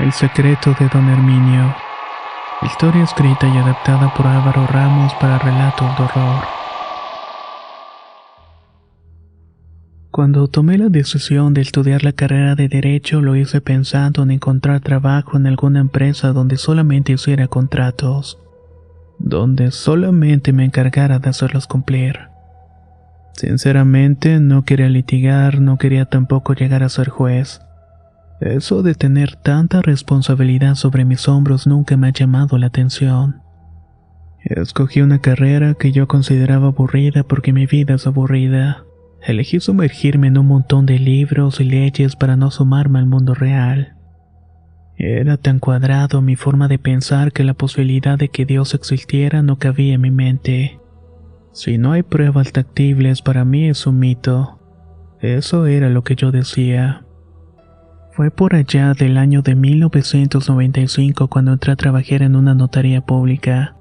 El secreto de Don Herminio. Historia escrita y adaptada por Álvaro Ramos para relatos de horror. Cuando tomé la decisión de estudiar la carrera de Derecho, lo hice pensando en encontrar trabajo en alguna empresa donde solamente hiciera contratos, donde solamente me encargara de hacerlos cumplir. Sinceramente, no quería litigar, no quería tampoco llegar a ser juez. Eso de tener tanta responsabilidad sobre mis hombros nunca me ha llamado la atención. Escogí una carrera que yo consideraba aburrida porque mi vida es aburrida. Elegí sumergirme en un montón de libros y leyes para no sumarme al mundo real. Era tan cuadrado mi forma de pensar que la posibilidad de que Dios existiera no cabía en mi mente. Si no hay pruebas factibles, para mí es un mito. Eso era lo que yo decía. Fue por allá del año de 1995 cuando entré a trabajar en una notaría pública.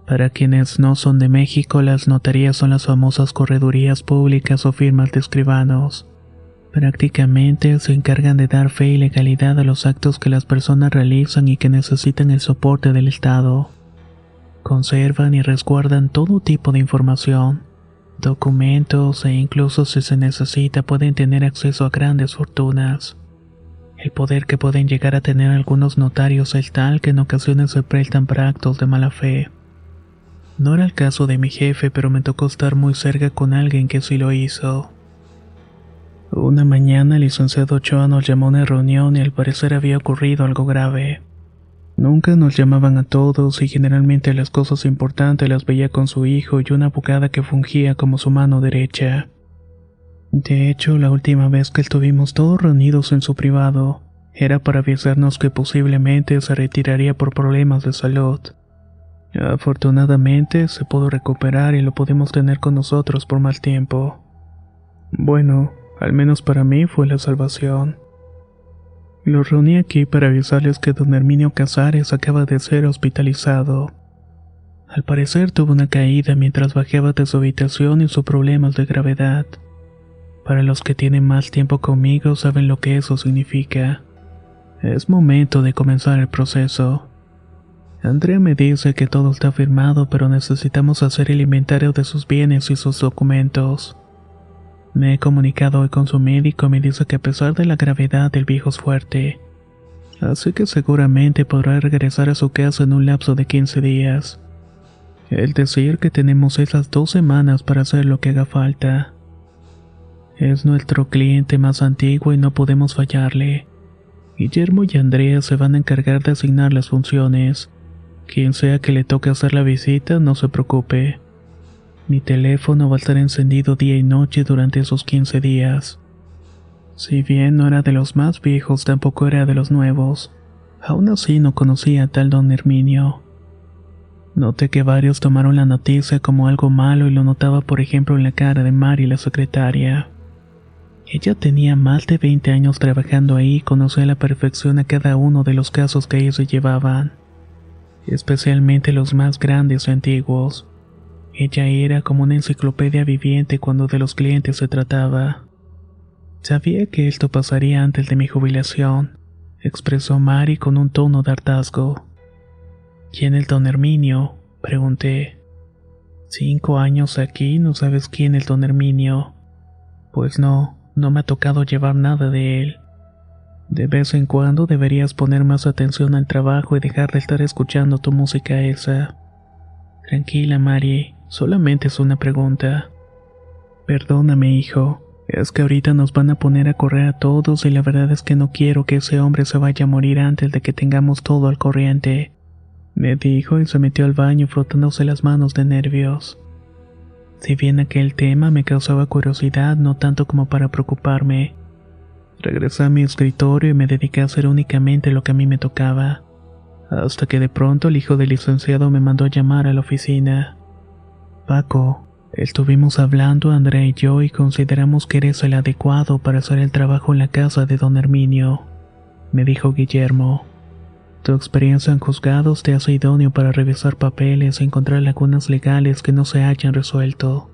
Para quienes no son de México, las notarías son las famosas corredurías públicas o firmas de escribanos. Prácticamente se encargan de dar fe y legalidad a los actos que las personas realizan y que necesitan el soporte del Estado. Conservan y resguardan todo tipo de información, documentos e incluso si se necesita pueden tener acceso a grandes fortunas. El poder que pueden llegar a tener algunos notarios es tal que en ocasiones se prestan para actos de mala fe. No era el caso de mi jefe, pero me tocó estar muy cerca con alguien que sí lo hizo. Una mañana el licenciado Ochoa nos llamó a una reunión y al parecer había ocurrido algo grave. Nunca nos llamaban a todos y generalmente las cosas importantes las veía con su hijo y una abogada que fungía como su mano derecha. De hecho, la última vez que estuvimos todos reunidos en su privado, era para avisarnos que posiblemente se retiraría por problemas de salud. Afortunadamente, se pudo recuperar y lo pudimos tener con nosotros por más tiempo. Bueno, al menos para mí fue la salvación. Los reuní aquí para avisarles que don Herminio Casares acaba de ser hospitalizado. Al parecer tuvo una caída mientras bajaba de su habitación y sus problemas de gravedad. Para los que tienen más tiempo conmigo saben lo que eso significa. Es momento de comenzar el proceso. Andrea me dice que todo está firmado, pero necesitamos hacer el inventario de sus bienes y sus documentos. Me he comunicado hoy con su médico y me dice que a pesar de la gravedad el viejo es fuerte. Así que seguramente podrá regresar a su casa en un lapso de 15 días. Es decir que tenemos esas 2 semanas para hacer lo que haga falta. Es nuestro cliente más antiguo y no podemos fallarle. Guillermo y Andrea se van a encargar de asignar las funciones. Quien sea que le toque hacer la visita, no se preocupe. Mi teléfono va a estar encendido día y noche durante esos 15 días. Si bien no era de los más viejos, tampoco era de los nuevos. Aún así no conocía a tal don Herminio. Noté que varios tomaron la noticia como algo malo y lo notaba por ejemplo en la cara de Mari, la secretaria. Ella tenía más de 20 años trabajando ahí y conocía a la perfección a cada uno de los casos que ellos se llevaban, especialmente los más grandes y antiguos. Ella era como una enciclopedia viviente cuando de los clientes se trataba. Sabía que esto pasaría antes de mi jubilación, expresó Mari con un tono de hartazgo. ¿Quién es don Herminio?, pregunté. 5 años aquí, ¿no sabes quién es don Herminio? Pues no me ha tocado llevar nada de él. De vez en cuando deberías poner más atención al trabajo y dejar de estar escuchando tu música esa. Tranquila, Mari, solamente es una pregunta. Perdóname, hijo, es que ahorita nos van a poner a correr a todos y la verdad es que no quiero que ese hombre se vaya a morir antes de que tengamos todo al corriente, me dijo y se metió al baño frotándose las manos de nervios. Si bien aquel tema me causaba curiosidad, no tanto como para preocuparme. Regresé a mi escritorio y me dediqué a hacer únicamente lo que a mí me tocaba. Hasta que de pronto el hijo del licenciado me mandó a llamar a la oficina. Paco, estuvimos hablando Andrea y yo y consideramos que eres el adecuado para hacer el trabajo en la casa de don Herminio, me dijo Guillermo. Tu experiencia en juzgados te hace idóneo para revisar papeles y encontrar lagunas legales que no se hayan resuelto.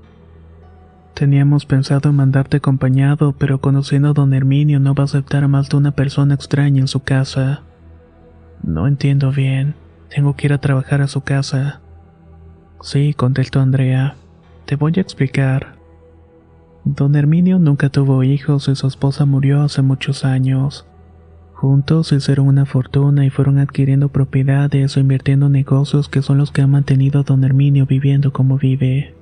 Teníamos pensado en mandarte acompañado, pero conociendo a don Herminio no va a aceptar a más de una persona extraña en su casa. No entiendo bien. Tengo que ir a trabajar a su casa. Sí, contestó Andrea. Te voy a explicar. Don Herminio nunca tuvo hijos y su esposa murió hace muchos años. Juntos hicieron una fortuna y fueron adquiriendo propiedades o invirtiendo en negocios que son los que han mantenido a don Herminio viviendo como vive.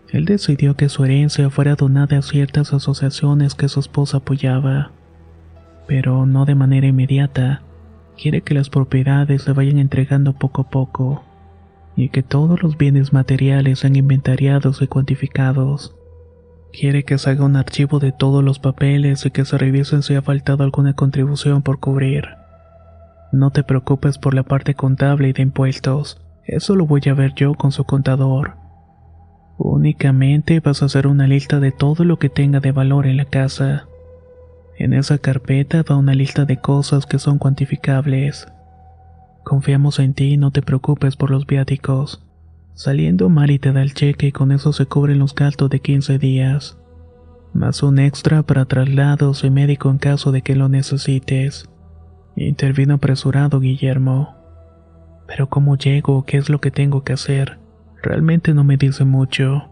Él decidió que su herencia fuera donada a ciertas asociaciones que su esposa apoyaba, pero no de manera inmediata. Quiere que las propiedades se vayan entregando poco a poco y que todos los bienes materiales sean inventariados y cuantificados. Quiere que se haga un archivo de todos los papeles y que se revisen si ha faltado alguna contribución por cubrir. No te preocupes por la parte contable y de impuestos, eso lo voy a ver yo con su contador. Únicamente vas a hacer una lista de todo lo que tenga de valor en la casa. En esa carpeta va una lista de cosas que son cuantificables. Confiamos en ti y no te preocupes por los viáticos. Saliendo, Mari te da el cheque y con eso se cubren los gastos de 15 días. Más un extra para traslados y médico en caso de que lo necesites. Intervino apresurado Guillermo. Pero ¿cómo llego? ¿Qué es lo que tengo que hacer? Realmente no me dice mucho.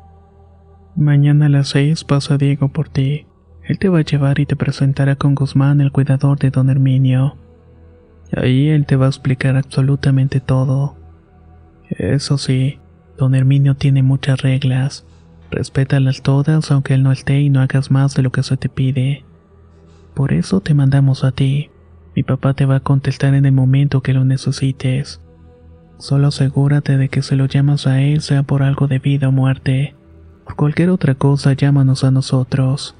Mañana a las 6 pasa Diego por ti. Él te va a llevar y te presentará con Guzmán, el cuidador de don Herminio. Ahí él te va a explicar absolutamente todo. Eso sí, don Herminio tiene muchas reglas. Respétalas todas aunque él no esté y no hagas más de lo que se te pide. Por eso te mandamos a ti. Mi papá te va a contestar en el momento que lo necesites. Solo asegúrate de que si lo llamas a él sea por algo de vida o muerte. Por cualquier otra cosa llámanos a nosotros.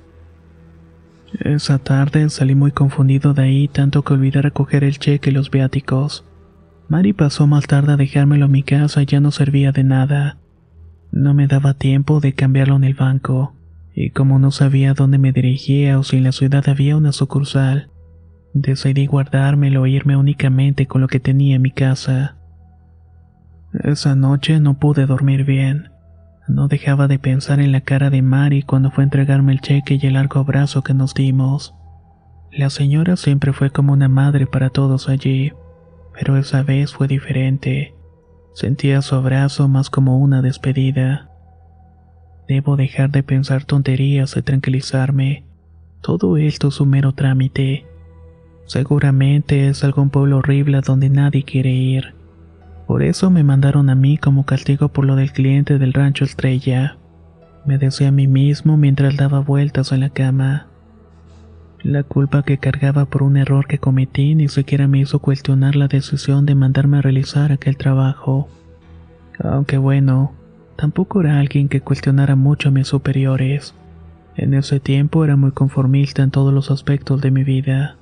Esa tarde salí muy confundido de ahí, tanto que olvidé recoger el cheque y los viáticos. Mari pasó más tarde a dejármelo a mi casa y ya no servía de nada. No me daba tiempo de cambiarlo en el banco, y como no sabía dónde me dirigía o si en la ciudad había una sucursal, decidí guardármelo e irme únicamente con lo que tenía en mi casa. Esa noche no pude dormir bien. No dejaba de pensar en la cara de Mari cuando fue a entregarme el cheque y el largo abrazo que nos dimos. La señora siempre fue como una madre para todos allí, pero esa vez fue diferente. Sentía su abrazo más como una despedida. Debo dejar de pensar tonterías y tranquilizarme. Todo esto es un mero trámite. Seguramente es algún pueblo horrible a donde nadie quiere ir. Por eso me mandaron a mí como castigo por lo del cliente del rancho Estrella. Me decía a mí mismo mientras daba vueltas en la cama. La culpa que cargaba por un error que cometí ni siquiera me hizo cuestionar la decisión de mandarme a realizar aquel trabajo. Aunque bueno, tampoco era alguien que cuestionara mucho a mis superiores. En ese tiempo era muy conformista en todos los aspectos de mi vida.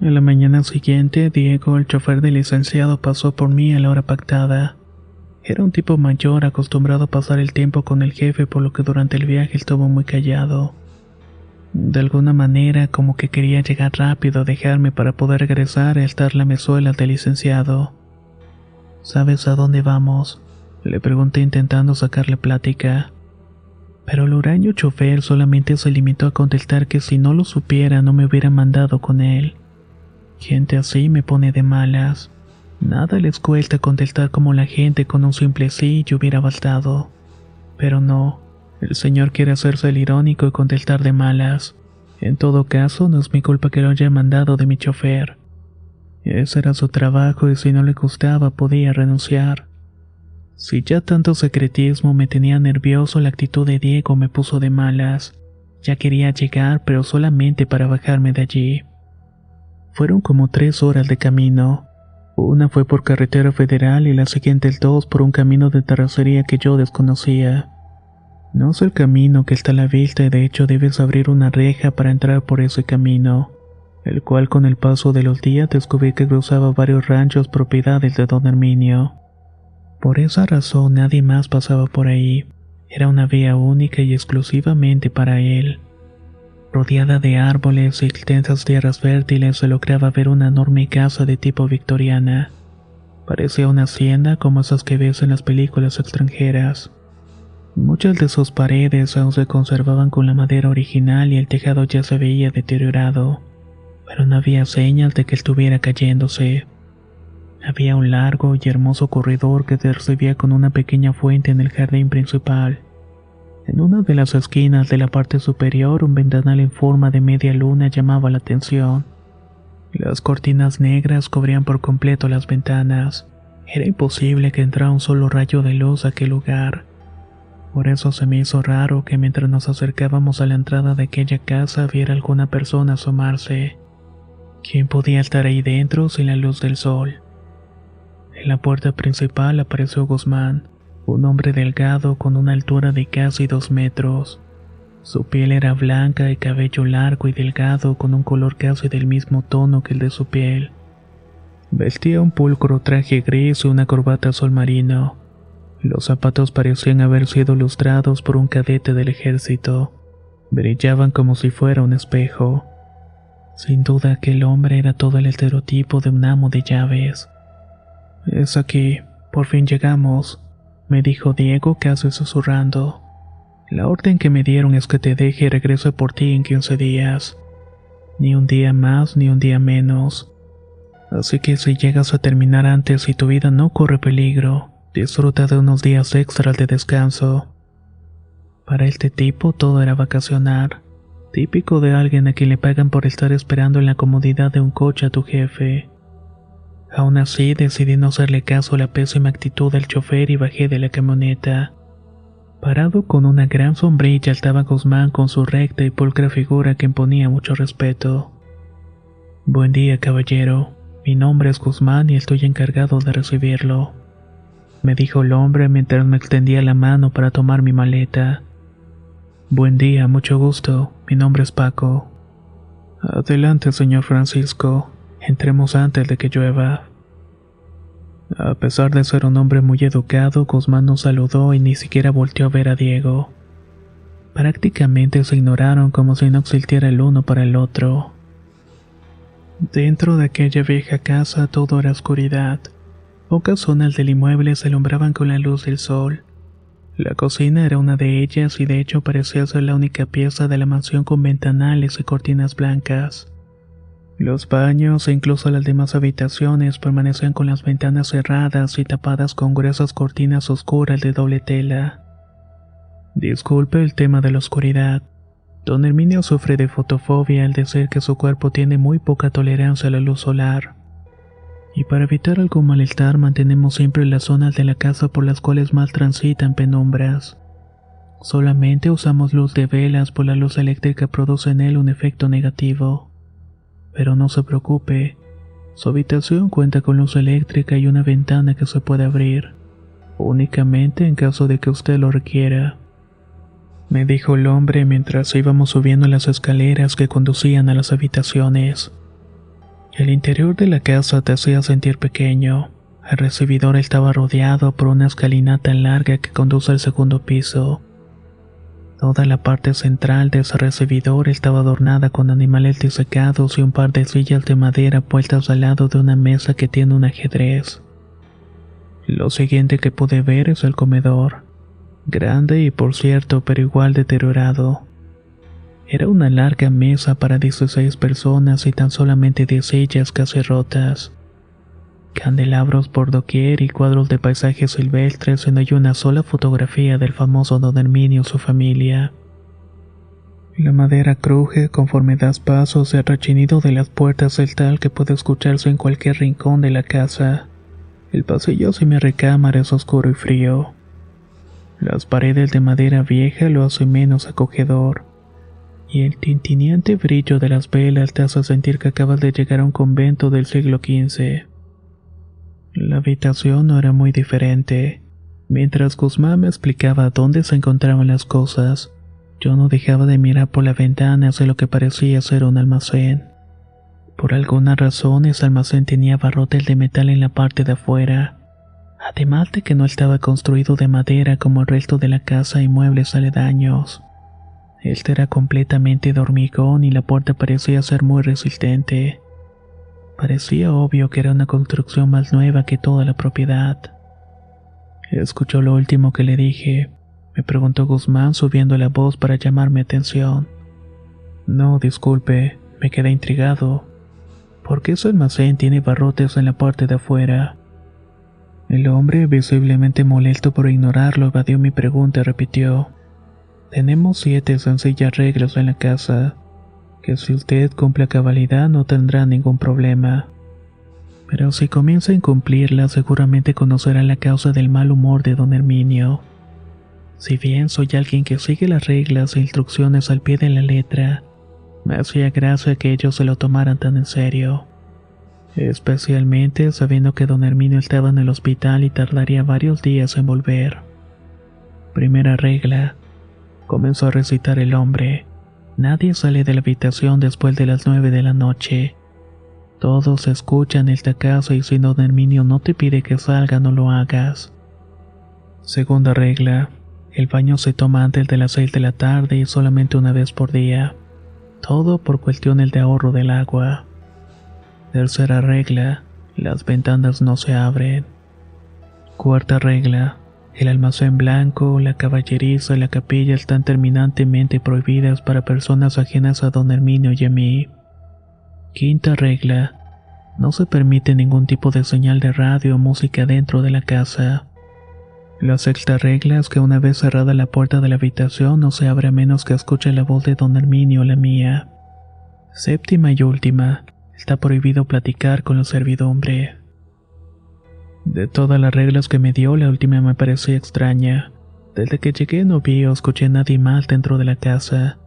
En la mañana siguiente, Diego, el chofer del licenciado, pasó por mí a la hora pactada. Era un tipo mayor acostumbrado a pasar el tiempo con el jefe, por lo que durante el viaje estuvo muy callado. De alguna manera, como que quería llegar rápido a dejarme para poder regresar a estar la mezuela del licenciado. ¿Sabes a dónde vamos?, le pregunté intentando sacarle plática. Pero el huraño chofer solamente se limitó a contestar que si no lo supiera no me hubiera mandado con él. Gente así me pone de malas. Nada les cuesta contestar como la gente con un simple sí y hubiera bastado. Pero no, el señor quiere hacerse el irónico y contestar de malas. En todo caso, no es mi culpa que lo haya mandado de mi chofer. Ese era su trabajo y si no le gustaba podía renunciar. Si ya tanto secretismo me tenía nervioso, la actitud de Diego me puso de malas. Ya quería llegar, pero solamente para bajarme de allí. Fueron como 3 horas de camino. Una fue por carretera federal y la siguiente 2 por un camino de terracería que yo desconocía. No es el camino que está a la vista y de hecho debes abrir una reja para entrar por ese camino, el cual con el paso de los días descubrí que cruzaba varios ranchos propiedades de don Herminio. Por esa razón nadie más pasaba por ahí. Era una vía única y exclusivamente para él. Rodeada de árboles y extensas tierras fértiles se lograba ver una enorme casa de tipo victoriana. Parecía una hacienda como esas que ves en las películas extranjeras. Muchas de sus paredes aún se conservaban con la madera original y el tejado ya se veía deteriorado, pero no había señas de que estuviera cayéndose. Había un largo y hermoso corredor que te recibía con una pequeña fuente en el jardín principal. En una de las esquinas de la parte superior, un ventanal en forma de media luna llamaba la atención. Las cortinas negras cubrían por completo las ventanas. Era imposible que entrara un solo rayo de luz a aquel lugar. Por eso se me hizo raro que mientras nos acercábamos a la entrada de aquella casa viera alguna persona asomarse. ¿Quién podía estar ahí dentro sin la luz del sol? En la puerta principal apareció Guzmán, un hombre delgado con una altura de casi 2 metros. Su piel era blanca y cabello largo y delgado con un color casi del mismo tono que el de su piel. Vestía un pulcro traje gris y una corbata azul marino. Los zapatos parecían haber sido lustrados por un cadete del ejército. Brillaban como si fuera un espejo. Sin duda aquel hombre era todo el estereotipo de un amo de llaves. «Es aquí, por fin llegamos», me dijo Diego casi susurrando. «La orden que me dieron es que te deje y regrese por ti en 15 días. Ni un día más ni un día menos. Así que si llegas a terminar antes y tu vida no corre peligro, disfruta de unos días extras de descanso». Para este tipo todo era vacacionar, típico de alguien a quien le pagan por estar esperando en la comodidad de un coche a tu jefe. Aún así decidí no hacerle caso a la pésima actitud del chofer y bajé de la camioneta. Parado con una gran sombrilla estaba Guzmán con su recta y pulcra figura que imponía mucho respeto. «Buen día, caballero. Mi nombre es Guzmán y estoy encargado de recibirlo», me dijo el hombre mientras me extendía la mano para tomar mi maleta. «Buen día, mucho gusto. Mi nombre es Paco». «Adelante, señor Francisco. Entremos antes de que llueva». A pesar de ser un hombre muy educado, Guzmán nos saludó y ni siquiera volteó a ver a Diego. Prácticamente se ignoraron como si no existiera el uno para el otro. Dentro de aquella vieja casa todo era oscuridad. Pocas zonas del inmueble se alumbraban con la luz del sol. La cocina era una de ellas y de hecho parecía ser la única pieza de la mansión con ventanales y cortinas blancas. Los baños e incluso las demás habitaciones permanecían con las ventanas cerradas y tapadas con gruesas cortinas oscuras de doble tela. Disculpe el tema de la oscuridad. Don Herminio sufre de fotofobia al decir que su cuerpo tiene muy poca tolerancia a la luz solar. Y para evitar algún malestar mantenemos siempre las zonas de la casa por las cuales más transitan penumbras. Solamente usamos luz de velas, pues la luz eléctrica produce en él un efecto negativo. Pero no se preocupe, su habitación cuenta con luz eléctrica y una ventana que se puede abrir, únicamente en caso de que usted lo requiera, me dijo el hombre mientras íbamos subiendo las escaleras que conducían a las habitaciones. El interior de la casa te hacía sentir pequeño. El recibidor estaba rodeado por una escalinata larga que conduce al segundo piso. Toda la parte central de ese recibidor estaba adornada con animales disecados y un par de sillas de madera puestas al lado de una mesa que tiene un ajedrez. Lo siguiente que pude ver es el comedor, grande y por cierto, pero igual deteriorado. Era una larga mesa para 16 personas y tan solamente 10 sillas casi rotas. Candelabros por doquier y cuadros de paisajes silvestres y no hay una sola fotografía del famoso Don Herminio y su familia. La madera cruje conforme das pasos y el rechinido de las puertas es tal que puede escucharse en cualquier rincón de la casa. El pasillo hacia mi recámara es oscuro y frío. Las paredes de madera vieja lo hacen menos acogedor. Y el tintineante brillo de las velas te hace sentir que acabas de llegar a un convento del siglo XV. La habitación no era muy diferente. Mientras Guzmán me explicaba dónde se encontraban las cosas, yo no dejaba de mirar por la ventana hacia lo que parecía ser un almacén. Por alguna razón ese almacén tenía barrotes de metal en la parte de afuera, además de que no estaba construido de madera como el resto de la casa y muebles aledaños. Este era completamente de hormigón y la puerta parecía ser muy resistente. Parecía obvio que era una construcción más nueva que toda la propiedad. ¿Escuchó lo último que le dije?, me preguntó Guzmán subiendo la voz para llamar mi atención. No, disculpe, me quedé intrigado. porque ese almacén tiene barrotes en la parte de afuera. El hombre, visiblemente molesto por ignorarlo, evadió mi pregunta y repitió: tenemos 7 sencillas reglas en la casa, que si usted cumple a cabalidad no tendrá ningún problema. Pero si comienza a incumplirlas, seguramente conocerá la causa del mal humor de don Herminio. Si bien soy alguien que sigue las reglas e instrucciones al pie de la letra, me hacía gracia que ellos se lo tomaran tan en serio. Especialmente sabiendo que don Herminio estaba en el hospital y tardaría varios días en volver. Primera regla, comenzó a recitar el hombre: nadie sale de la habitación después de las 9 de la noche. Todos escuchan esta casa y si don Herminio no te pide que salga, no lo hagas. Segunda regla, el baño se toma antes de las 6 de la tarde y solamente una vez por día. Todo por cuestiones de ahorro del agua. Tercera regla, las ventanas no se abren. Cuarta regla, el almacén blanco, la caballeriza y la capilla están terminantemente prohibidas para personas ajenas a don Herminio y a mí. Quinta regla, no se permite ningún tipo de señal de radio o música dentro de la casa. La sexta regla es que una vez cerrada la puerta de la habitación no se abre a menos que escuche la voz de don Herminio o la mía. Séptima y última, está prohibido platicar con la servidumbre. De todas las reglas que me dio, la última me parecía extraña. Desde que llegué no vi o escuché a nadie más dentro de la casa.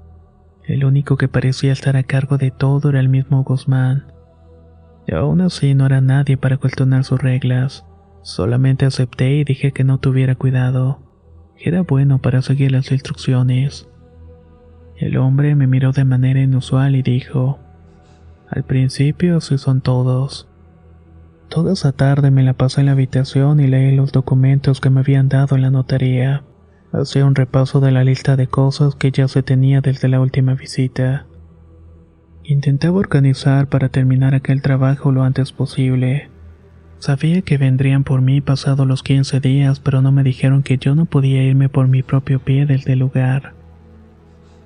El único que parecía estar a cargo de todo era el mismo Guzmán. Y aún así no era nadie para cuestionar sus reglas. Solamente acepté y dije que no tuviera cuidado. Era bueno para seguir las instrucciones. El hombre me miró de manera inusual y dijo: al principio así son todos. Toda esa tarde me la pasé en la habitación y leí los documentos que me habían dado en la notaría. Hacía un repaso de la lista de cosas que ya se tenía desde la última visita. Intentaba organizar para terminar aquel trabajo lo antes posible. Sabía que vendrían por mí pasados los 15 días, pero no me dijeron que yo no podía irme por mi propio pie desde el lugar.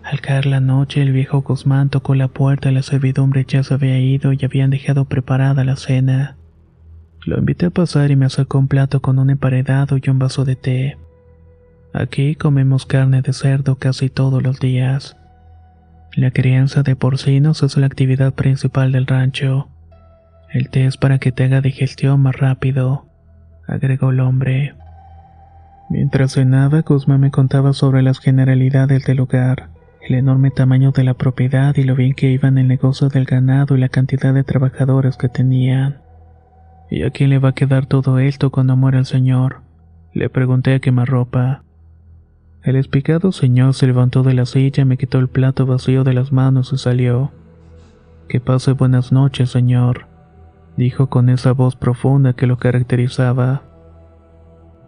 Al caer la noche, el viejo Guzmán tocó la puerta y la servidumbre ya se había ido y habían dejado preparada la cena. Lo invité a pasar y me acercó un plato con un emparedado y un vaso de té. Aquí comemos carne de cerdo casi todos los días. La crianza de porcinos es la actividad principal del rancho. El té es para que te haga digestión más rápido, agregó el hombre. Mientras cenaba, Guzmán me contaba sobre las generalidades del lugar, el enorme tamaño de la propiedad y lo bien que iba en el negocio del ganado y la cantidad de trabajadores que tenían. ¿Y a quién le va a quedar todo esto cuando muera el señor?, le pregunté a quemarropa. El explicado señor se levantó de la silla, me quitó el plato vacío de las manos y salió. Que pase buenas noches, señor, dijo con esa voz profunda que lo caracterizaba.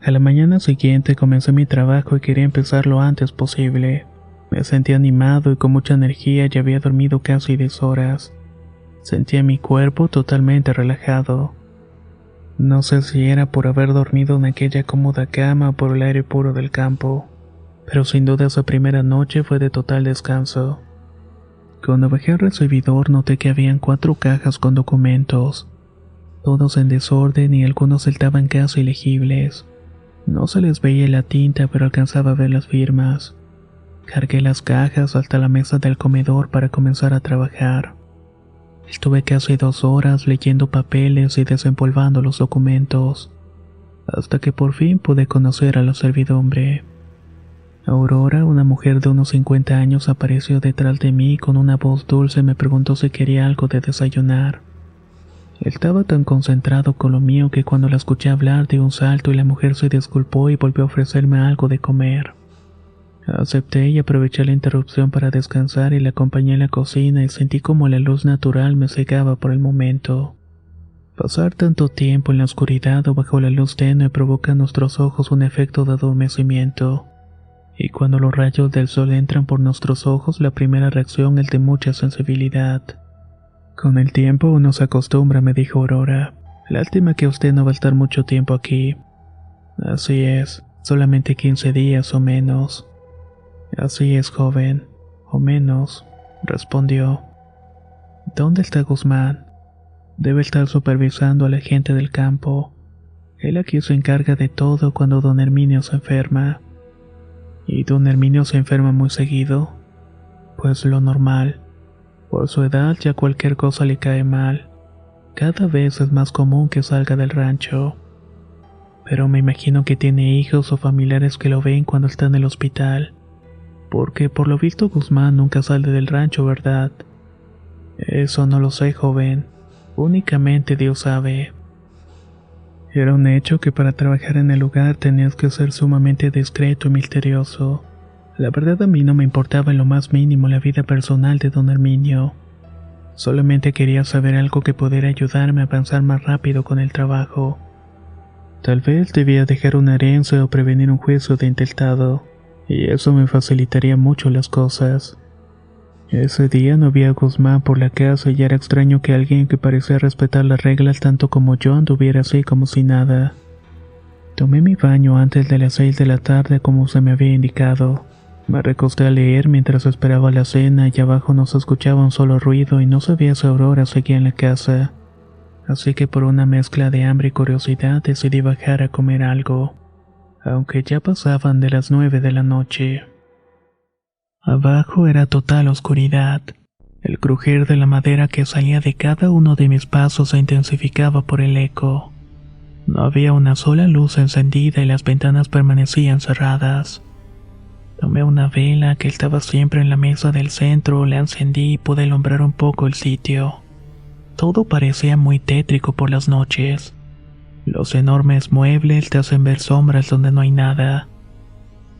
A la mañana siguiente comencé mi trabajo y quería empezar lo antes posible. Me sentía animado y con mucha energía y había dormido casi 10 horas. Sentía mi cuerpo totalmente relajado. No sé si era por haber dormido en aquella cómoda cama o por el aire puro del campo, pero sin duda esa primera noche fue de total descanso. Cuando bajé al recibidor noté que habían 4 cajas con documentos, todos en desorden y algunos estaban casi ilegibles. No se les veía la tinta, pero alcanzaba a ver las firmas. Cargué las cajas hasta la mesa del comedor para comenzar a trabajar. Estuve casi 2 horas leyendo papeles y desempolvando los documentos, hasta que por fin pude conocer a la servidumbre. Aurora, una mujer de unos 50 años, apareció detrás de mí y con una voz dulce me preguntó si quería algo de desayunar. Estaba tan concentrado con lo mío que cuando la escuché hablar di un salto y la mujer se disculpó y volvió a ofrecerme algo de comer. Acepté y aproveché la interrupción para descansar y la acompañé a la cocina y sentí como la luz natural me cegaba por el momento. Pasar tanto tiempo en la oscuridad o bajo la luz tenue provoca en nuestros ojos un efecto de adormecimiento. Y cuando los rayos del sol entran por nuestros ojos, la primera reacción es de mucha sensibilidad. Con el tiempo uno se acostumbra, me dijo Aurora. Lástima que usted no va a estar mucho tiempo aquí. Así es, solamente 15 días o menos. Así es, joven, o menos, respondió. ¿Dónde está Guzmán? Debe estar supervisando a la gente del campo. Él aquí se encarga de todo cuando don Herminio se enferma. ¿Y don Herminio se enferma muy seguido? Pues lo normal. Por su edad ya cualquier cosa le cae mal. Cada vez es más común que salga del rancho. Pero me imagino que tiene hijos o familiares que lo ven cuando está en el hospital. Porque por lo visto Guzmán nunca sale del rancho, ¿verdad? Eso no lo sé, joven. Únicamente Dios sabe. Era un hecho que para trabajar en el lugar tenías que ser sumamente discreto y misterioso. La verdad a mí no me importaba en lo más mínimo la vida personal de don Herminio. Solamente quería saber algo que pudiera ayudarme a avanzar más rápido con el trabajo. Tal vez debía dejar una herencia o prevenir un juicio de intestado, y eso me facilitaría mucho las cosas. Ese día no vi a Guzmán por la casa y era extraño que alguien que parecía respetar las reglas tanto como yo anduviera así como si nada. Tomé mi baño antes de las 6 de la tarde como se me había indicado. Me recosté a leer mientras esperaba la cena y abajo no se escuchaba un solo ruido y no sabía si Aurora seguía en la casa. Así que por una mezcla de hambre y curiosidad decidí bajar a comer algo, aunque ya pasaban de las 9 de la noche. Abajo era total oscuridad. El crujir de la madera que salía de cada uno de mis pasos se intensificaba por el eco. No había una sola luz encendida y las ventanas permanecían cerradas. Tomé una vela que estaba siempre en la mesa del centro, la encendí y pude alumbrar un poco el sitio. Todo parecía muy tétrico por las noches. Los enormes muebles te hacen ver sombras donde no hay nada.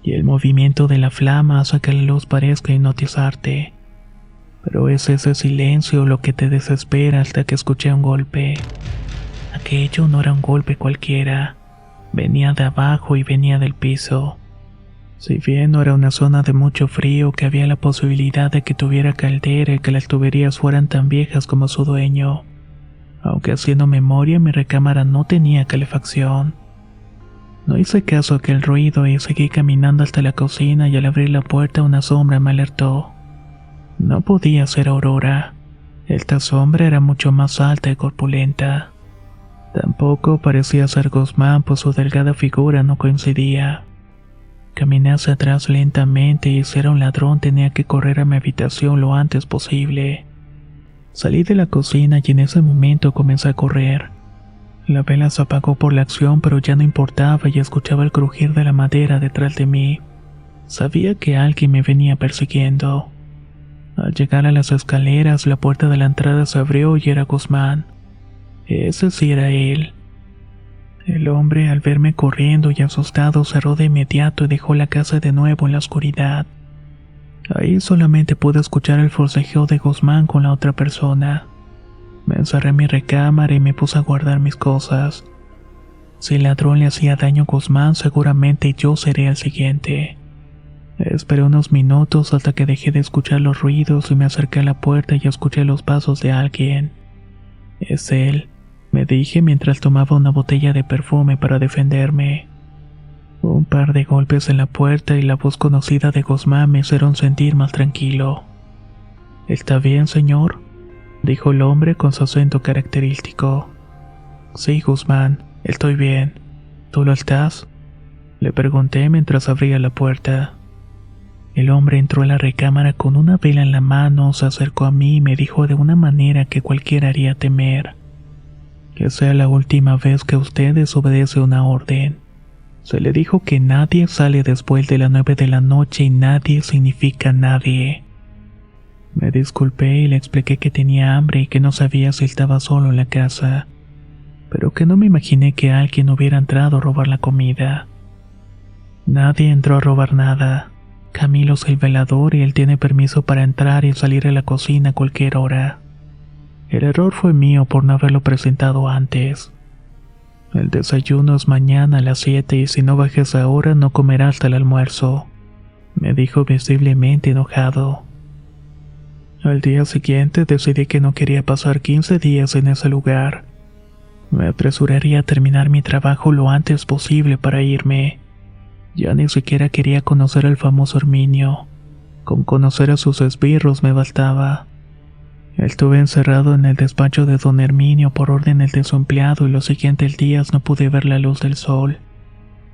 Y el movimiento de la flama hace que la luz parezca hipnotizarte. Pero es ese silencio lo que te desespera hasta que escuché un golpe. Aquello no era un golpe cualquiera. Venía de abajo y venía del piso. Si bien no era una zona de mucho frío, que había la posibilidad de que tuviera caldera y que las tuberías fueran tan viejas como su dueño. Aunque haciendo memoria mi recámara no tenía calefacción. No hice caso a aquel ruido y seguí caminando hasta la cocina y al abrir la puerta una sombra me alertó. No podía ser Aurora. Esta sombra era mucho más alta y corpulenta. Tampoco parecía ser Guzmán, pues su delgada figura no coincidía. Caminé hacia atrás lentamente y si era un ladrón tenía que correr a mi habitación lo antes posible. Salí de la cocina y en ese momento comencé a correr. La vela se apagó por la acción, pero ya no importaba y escuchaba el crujir de la madera detrás de mí. Sabía que alguien me venía persiguiendo. Al llegar a las escaleras, la puerta de la entrada se abrió y era Guzmán. Ese sí era él. El hombre, al verme corriendo y asustado, cerró de inmediato y dejó la casa de nuevo en la oscuridad. Ahí solamente pude escuchar el forcejeo de Guzmán con la otra persona. Me encerré en mi recámara y me puse a guardar mis cosas. Si el ladrón le hacía daño a Guzmán, seguramente yo seré el siguiente. Esperé unos minutos hasta que dejé de escuchar los ruidos y me acerqué a la puerta y escuché los pasos de alguien. Es él, me dije mientras tomaba una botella de perfume para defenderme. Un par de golpes en la puerta y la voz conocida de Guzmán me hicieron sentir más tranquilo. ¿Está bien, señor?, dijo el hombre con su acento característico. Sí, Guzmán, estoy bien. ¿Tú lo estás?, le pregunté mientras abría la puerta. El hombre entró a la recámara con una vela en la mano, se acercó a mí y me dijo de una manera que cualquiera haría temer. Que sea la última vez que usted desobedece una orden. Se le dijo que nadie sale después de las 9 de la noche y nadie significa nadie. Me disculpé y le expliqué que tenía hambre y que no sabía si estaba solo en la casa, pero que no me imaginé que alguien hubiera entrado a robar la comida. Nadie entró a robar nada. Camilo es el velador y él tiene permiso para entrar y salir de la cocina a cualquier hora. El error fue mío por no haberlo presentado antes. El desayuno es mañana a las 7 y si no bajas ahora no comerás hasta el almuerzo, me dijo visiblemente enojado. Al día siguiente decidí que no quería pasar 15 días en ese lugar. Me apresuraría a terminar mi trabajo lo antes posible para irme. Ya ni siquiera quería conocer al famoso Herminio. Con conocer a sus esbirros me bastaba. Estuve encerrado en el despacho de don Herminio por órdenes de su empleado y los siguientes días no pude ver la luz del sol.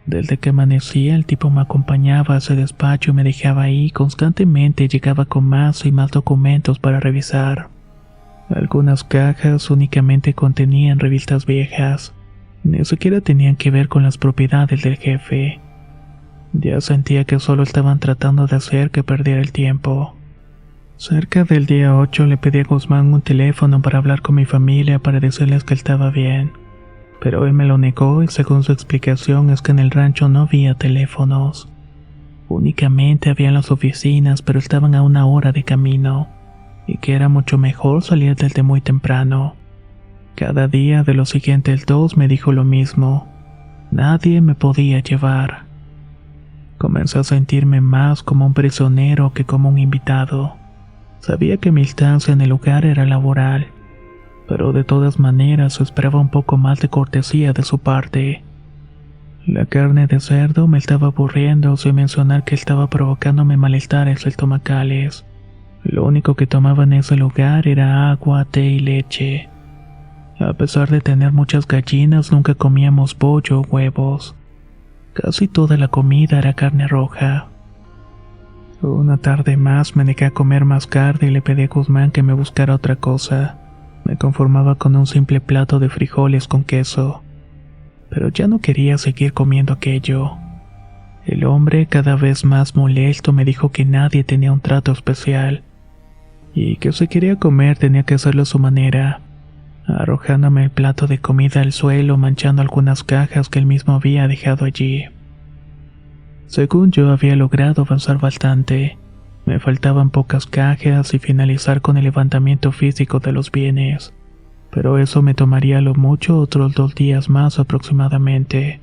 Desde que amanecía, el tipo me acompañaba a ese despacho y me dejaba ahí. Constantemente llegaba con más y más documentos para revisar. Algunas cajas únicamente contenían revistas viejas. Ni siquiera tenían que ver con las propiedades del jefe. Ya sentía que solo estaban tratando de hacer que perdiera el tiempo. Cerca del día 8 le pedí a Guzmán un teléfono para hablar con mi familia para decirles que estaba bien. Pero él me lo negó y según su explicación es que en el rancho no había teléfonos. Únicamente había en las oficinas, pero estaban a 1 hora de camino. Y que era mucho mejor salir desde muy temprano. Cada día de los siguientes 2 me dijo lo mismo. Nadie me podía llevar. Comencé a sentirme más como un prisionero que como un invitado. Sabía que mi estancia en el lugar era laboral, pero de todas maneras esperaba un poco más de cortesía de su parte. La carne de cerdo me estaba aburriendo sin mencionar que estaba provocándome malestares estomacales. Lo único que tomaba en ese lugar era agua, té y leche. A pesar de tener muchas gallinas, nunca comíamos pollo o huevos. Casi toda la comida era carne roja. Una tarde más me negué a comer más carne y le pedí a Guzmán que me buscara otra cosa. Me conformaba con un simple plato de frijoles con queso. Pero ya no quería seguir comiendo aquello. El hombre, cada vez más molesto, me dijo que nadie tenía un trato especial. Y que si quería comer tenía que hacerlo a su manera, arrojándome el plato de comida al suelo, manchando algunas cajas que él mismo había dejado allí. Según yo había logrado avanzar bastante, me faltaban pocas cajas y finalizar con el levantamiento físico de los bienes, pero eso me tomaría a lo mucho otros 2 días más aproximadamente.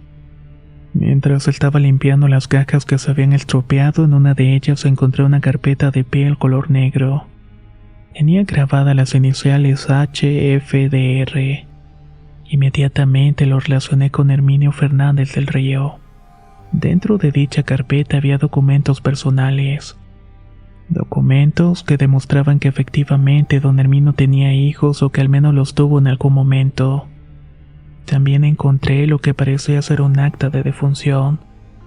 Mientras estaba limpiando las cajas que se habían estropeado, en una de ellas encontré una carpeta de piel color negro. Tenía grabadas las iniciales HFDR. Inmediatamente lo relacioné con Herminio Fernández del Río. Dentro de dicha carpeta había documentos personales. Documentos que demostraban que efectivamente don Herminio tenía hijos o que al menos los tuvo en algún momento. También encontré lo que parecía ser un acta de defunción,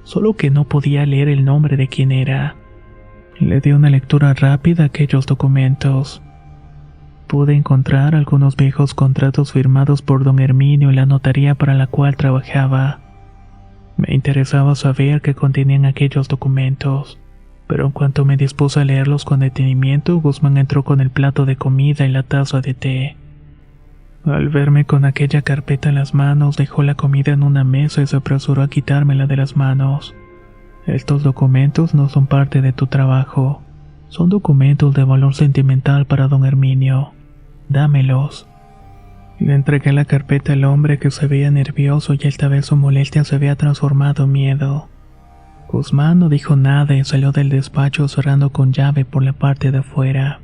solo que no podía leer el nombre de quién era. Le di una lectura rápida a aquellos documentos. Pude encontrar algunos viejos contratos firmados por don Herminio en la notaría para la cual trabajaba. Me interesaba saber qué contenían aquellos documentos, pero en cuanto me dispuse a leerlos con detenimiento, Guzmán entró con el plato de comida y la taza de té. Al verme con aquella carpeta en las manos, dejó la comida en una mesa y se apresuró a quitármela de las manos. Estos documentos no son parte de tu trabajo. Son documentos de valor sentimental para don Herminio. Dámelos. Le entregué la carpeta al hombre, que se veía nervioso y esta vez su molestia se había transformado en miedo. Guzmán no dijo nada y salió del despacho cerrando con llave por la parte de afuera.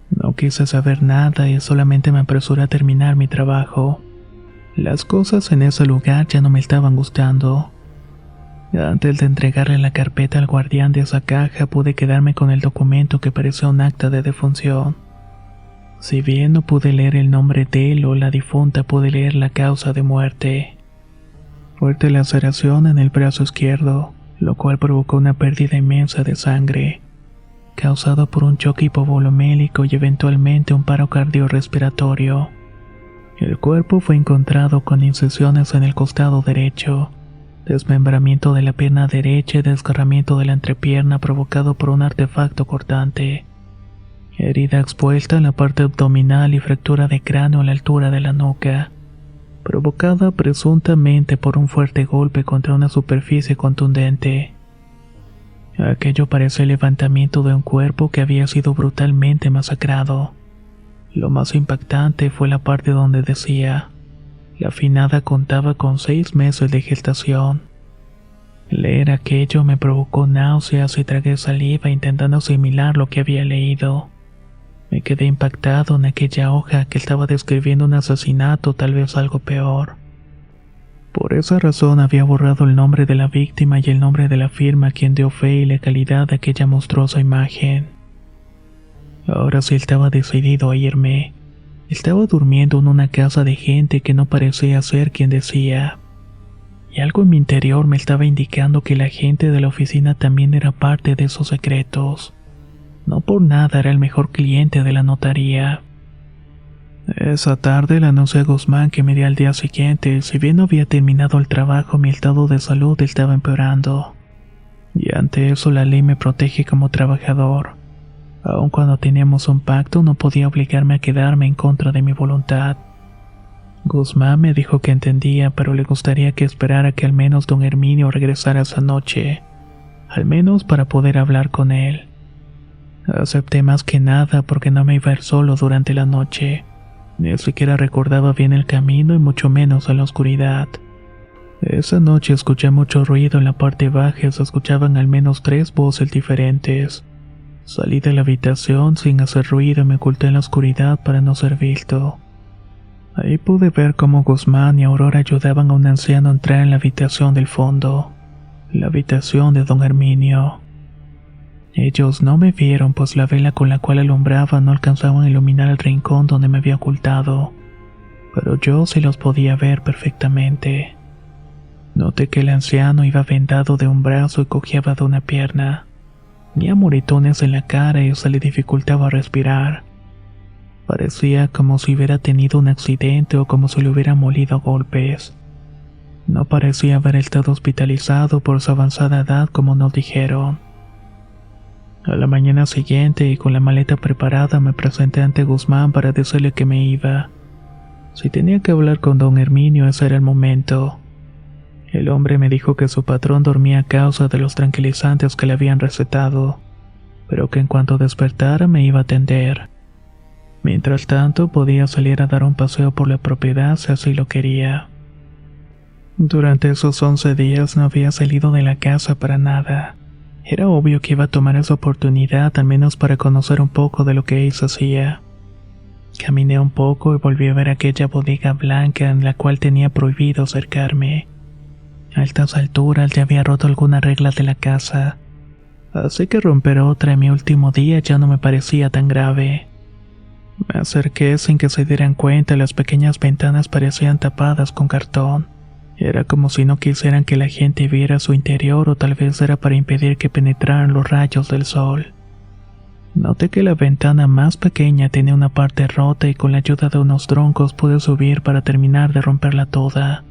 No quise saber nada y solamente me apresuré a terminar mi trabajo. Las cosas en ese lugar ya no me estaban gustando. Antes de entregarle la carpeta al guardián de esa caja, pude quedarme con el documento que parecía un acta de defunción. Si bien no pude leer el nombre de él o la difunta, pude leer la causa de muerte. Fuerte laceración en el brazo izquierdo, lo cual provocó una pérdida inmensa de sangre, causado por un choque hipovolemélico y eventualmente un paro cardiorrespiratorio. El cuerpo fue encontrado con incisiones en el costado derecho, desmembramiento de la pierna derecha y desgarramiento de la entrepierna provocado por un artefacto cortante, herida expuesta en la parte abdominal y fractura de cráneo a la altura de la nuca, provocada presuntamente por un fuerte golpe contra una superficie contundente. Aquello parecía el levantamiento de un cuerpo que había sido brutalmente masacrado. Lo más impactante fue la parte donde decía: la finada contaba con 6 meses de gestación. Leer aquello me provocó náuseas y tragué saliva intentando asimilar lo que había leído. Me quedé impactado en aquella hoja que estaba describiendo un asesinato, tal vez algo peor. Por esa razón había borrado el nombre de la víctima y el nombre de la firma a quien dio fe y legalidad a aquella monstruosa imagen. Ahora sí estaba decidido a irme. Estaba durmiendo en una casa de gente que no parecía ser quien decía. Y algo en mi interior me estaba indicando que la gente de la oficina también era parte de esos secretos. No por nada era el mejor cliente de la notaría. Esa tarde le anuncié a Guzmán que me iría al día siguiente. Si bien no había terminado el trabajo, mi estado de salud estaba empeorando. Y ante eso la ley me protege como trabajador. Aun cuando teníamos un pacto, no podía obligarme a quedarme en contra de mi voluntad. Guzmán me dijo que entendía, pero le gustaría que esperara que al menos don Herminio regresara esa noche, al menos para poder hablar con él. Acepté más que nada porque no me iba a ir solo durante la noche. Ni siquiera recordaba bien el camino y mucho menos en la oscuridad. Esa noche escuché mucho ruido en la parte baja y se escuchaban al menos 3 voces diferentes. Salí de la habitación sin hacer ruido y me oculté en la oscuridad para no ser visto. Ahí pude ver cómo Guzmán y Aurora ayudaban a un anciano a entrar en la habitación del fondo, la habitación de don Herminio. Ellos no me vieron, pues la vela con la cual alumbraba no alcanzaba a iluminar el rincón donde me había ocultado, pero yo sí los podía ver perfectamente. Noté que el anciano iba vendado de un brazo y cojeaba de una pierna. Tenía moretones en la cara y se le dificultaba respirar. Parecía como si hubiera tenido un accidente o como si le hubiera molido a golpes. No parecía haber estado hospitalizado por su avanzada edad como nos dijeron. A la mañana siguiente y con la maleta preparada me presenté ante Guzmán para decirle que me iba. Si tenía que hablar con don Herminio, ese era el momento. El hombre me dijo que su patrón dormía a causa de los tranquilizantes que le habían recetado, pero que en cuanto despertara me iba a atender. Mientras tanto, podía salir a dar un paseo por la propiedad si así lo quería. Durante esos 11 días no había salido de la casa para nada. Era obvio que iba a tomar esa oportunidad al menos para conocer un poco de lo que Ace hacía. Caminé un poco y volví a ver aquella bodega blanca en la cual tenía prohibido acercarme. A estas alturas ya había roto alguna regla de la casa, así que romper otra en mi último día ya no me parecía tan grave. Me acerqué sin que se dieran cuenta, las pequeñas ventanas parecían tapadas con cartón. Era como si no quisieran que la gente viera su interior o tal vez era para impedir que penetraran los rayos del sol. Noté que la ventana más pequeña tenía una parte rota y con la ayuda de unos troncos pude subir para terminar de romperla toda.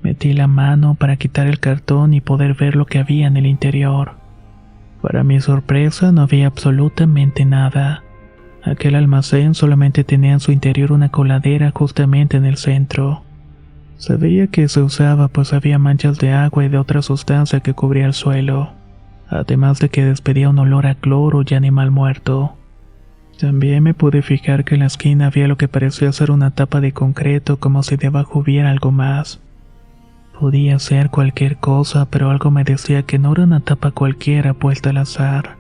Metí la mano para quitar el cartón y poder ver lo que había en el interior. Para mi sorpresa no había absolutamente nada. Aquel almacén solamente tenía en su interior una coladera justamente en el centro. Se veía que se usaba pues había manchas de agua y de otra sustancia que cubría el suelo, además de que despedía un olor a cloro y animal muerto. También me pude fijar que en la esquina había lo que parecía ser una tapa de concreto como si debajo hubiera algo más. Podía ser cualquier cosa, pero algo me decía que no era una tapa cualquiera puesta al azar.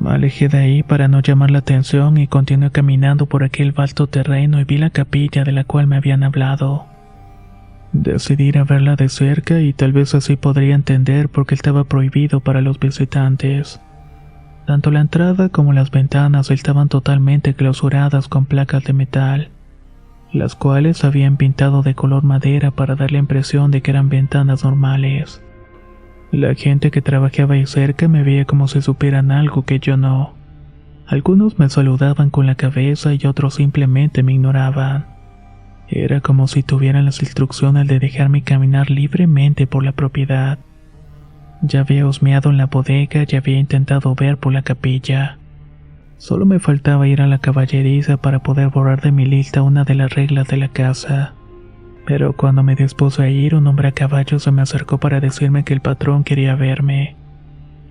Me alejé de ahí para no llamar la atención y continué caminando por aquel vasto terreno y vi la capilla de la cual me habían hablado. Decidí ir a verla de cerca y tal vez así podría entender por qué estaba prohibido para los visitantes. Tanto la entrada como las ventanas estaban totalmente clausuradas con placas de metal, las cuales habían pintado de color madera para dar la impresión de que eran ventanas normales. La gente que trabajaba ahí cerca me veía como si supieran algo que yo no. Algunos me saludaban con la cabeza y otros simplemente me ignoraban. Era como si tuvieran las instrucciones de dejarme caminar libremente por la propiedad. Ya había husmeado en la bodega y había intentado ver por la capilla. Solo me faltaba ir a la caballeriza para poder borrar de mi lista una de las reglas de la casa. Pero cuando me dispuse a ir, un hombre a caballo se me acercó para decirme que el patrón quería verme.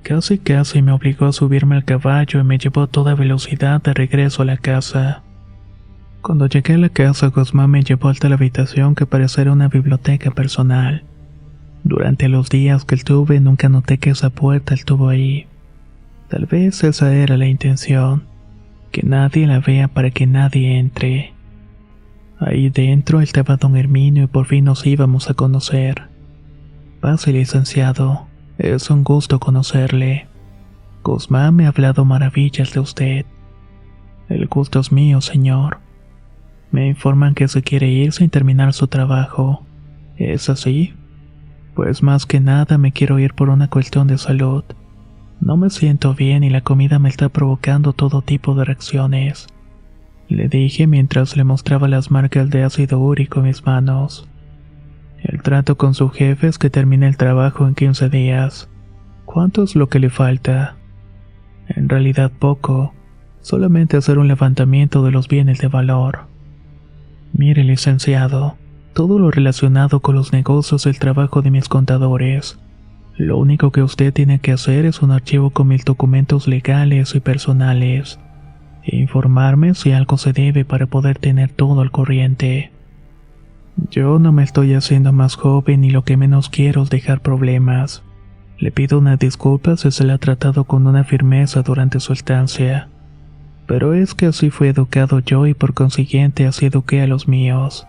Casi me obligó a subirme al caballo y me llevó a toda velocidad de regreso a la casa. Cuando llegué a la casa, Guzmán me llevó hasta la habitación que parecía una biblioteca personal. Durante los días que estuve, nunca noté que esa puerta estuvo ahí. Tal vez esa era la intención, que nadie la vea para que nadie entre. Ahí dentro estaba don Herminio y por fin nos íbamos a conocer. Pase, licenciado, es un gusto conocerle. Guzmán me ha hablado maravillas de usted. El gusto es mío, señor. Me informan que se quiere ir sin terminar su trabajo. ¿Es así? Pues más que nada me quiero ir por una cuestión de salud. No me siento bien y la comida me está provocando todo tipo de reacciones. Le dije mientras le mostraba las marcas de ácido úrico en mis manos. El trato con su jefe es que termine el trabajo en 15 días. ¿Cuánto es lo que le falta? En realidad poco, solamente hacer un levantamiento de los bienes de valor. Mire, licenciado, todo lo relacionado con los negocios es el trabajo de mis contadores. Lo único que usted tiene que hacer es un archivo con mis documentos legales y personales, e informarme si algo se debe para poder tener todo al corriente. Yo no me estoy haciendo más joven y lo que menos quiero es dejar problemas. Le pido una disculpa si se le ha tratado con una firmeza durante su estancia. Pero es que así fui educado yo y por consiguiente así eduqué a los míos.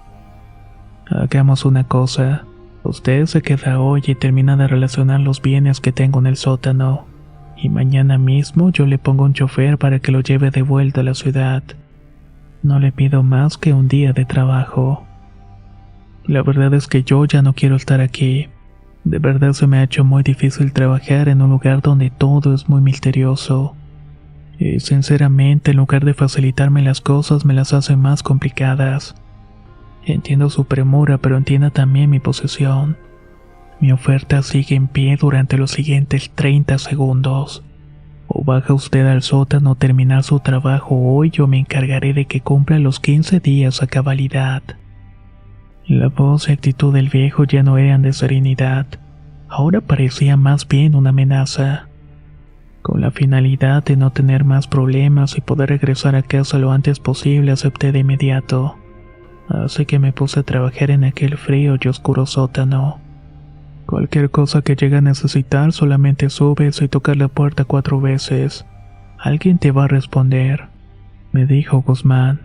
Hagamos una cosa. Usted se queda hoy y termina de relacionar los bienes que tengo en el sótano. Y mañana mismo yo le pongo un chofer para que lo lleve de vuelta a la ciudad. No le pido más que un día de trabajo. La verdad es que yo ya no quiero estar aquí. De verdad se me ha hecho muy difícil trabajar en un lugar donde todo es muy misterioso. Y sinceramente, en lugar de facilitarme las cosas, me las hace más complicadas. Entiendo su premura, pero entienda también mi posición. Mi oferta sigue en pie durante los siguientes 30 segundos. O baja usted al sótano a terminar su trabajo hoy, yo me encargaré de que cumpla los 15 días a cabalidad. La voz y actitud del viejo ya no eran de serenidad. Ahora parecía más bien una amenaza. Con la finalidad de no tener más problemas y poder regresar a casa lo antes posible, acepté de inmediato. Así que me puse a trabajar en aquel frío y oscuro sótano. Cualquier cosa que llegue a necesitar, solamente subes y tocas la puerta 4 veces. Alguien te va a responder, me dijo Guzmán.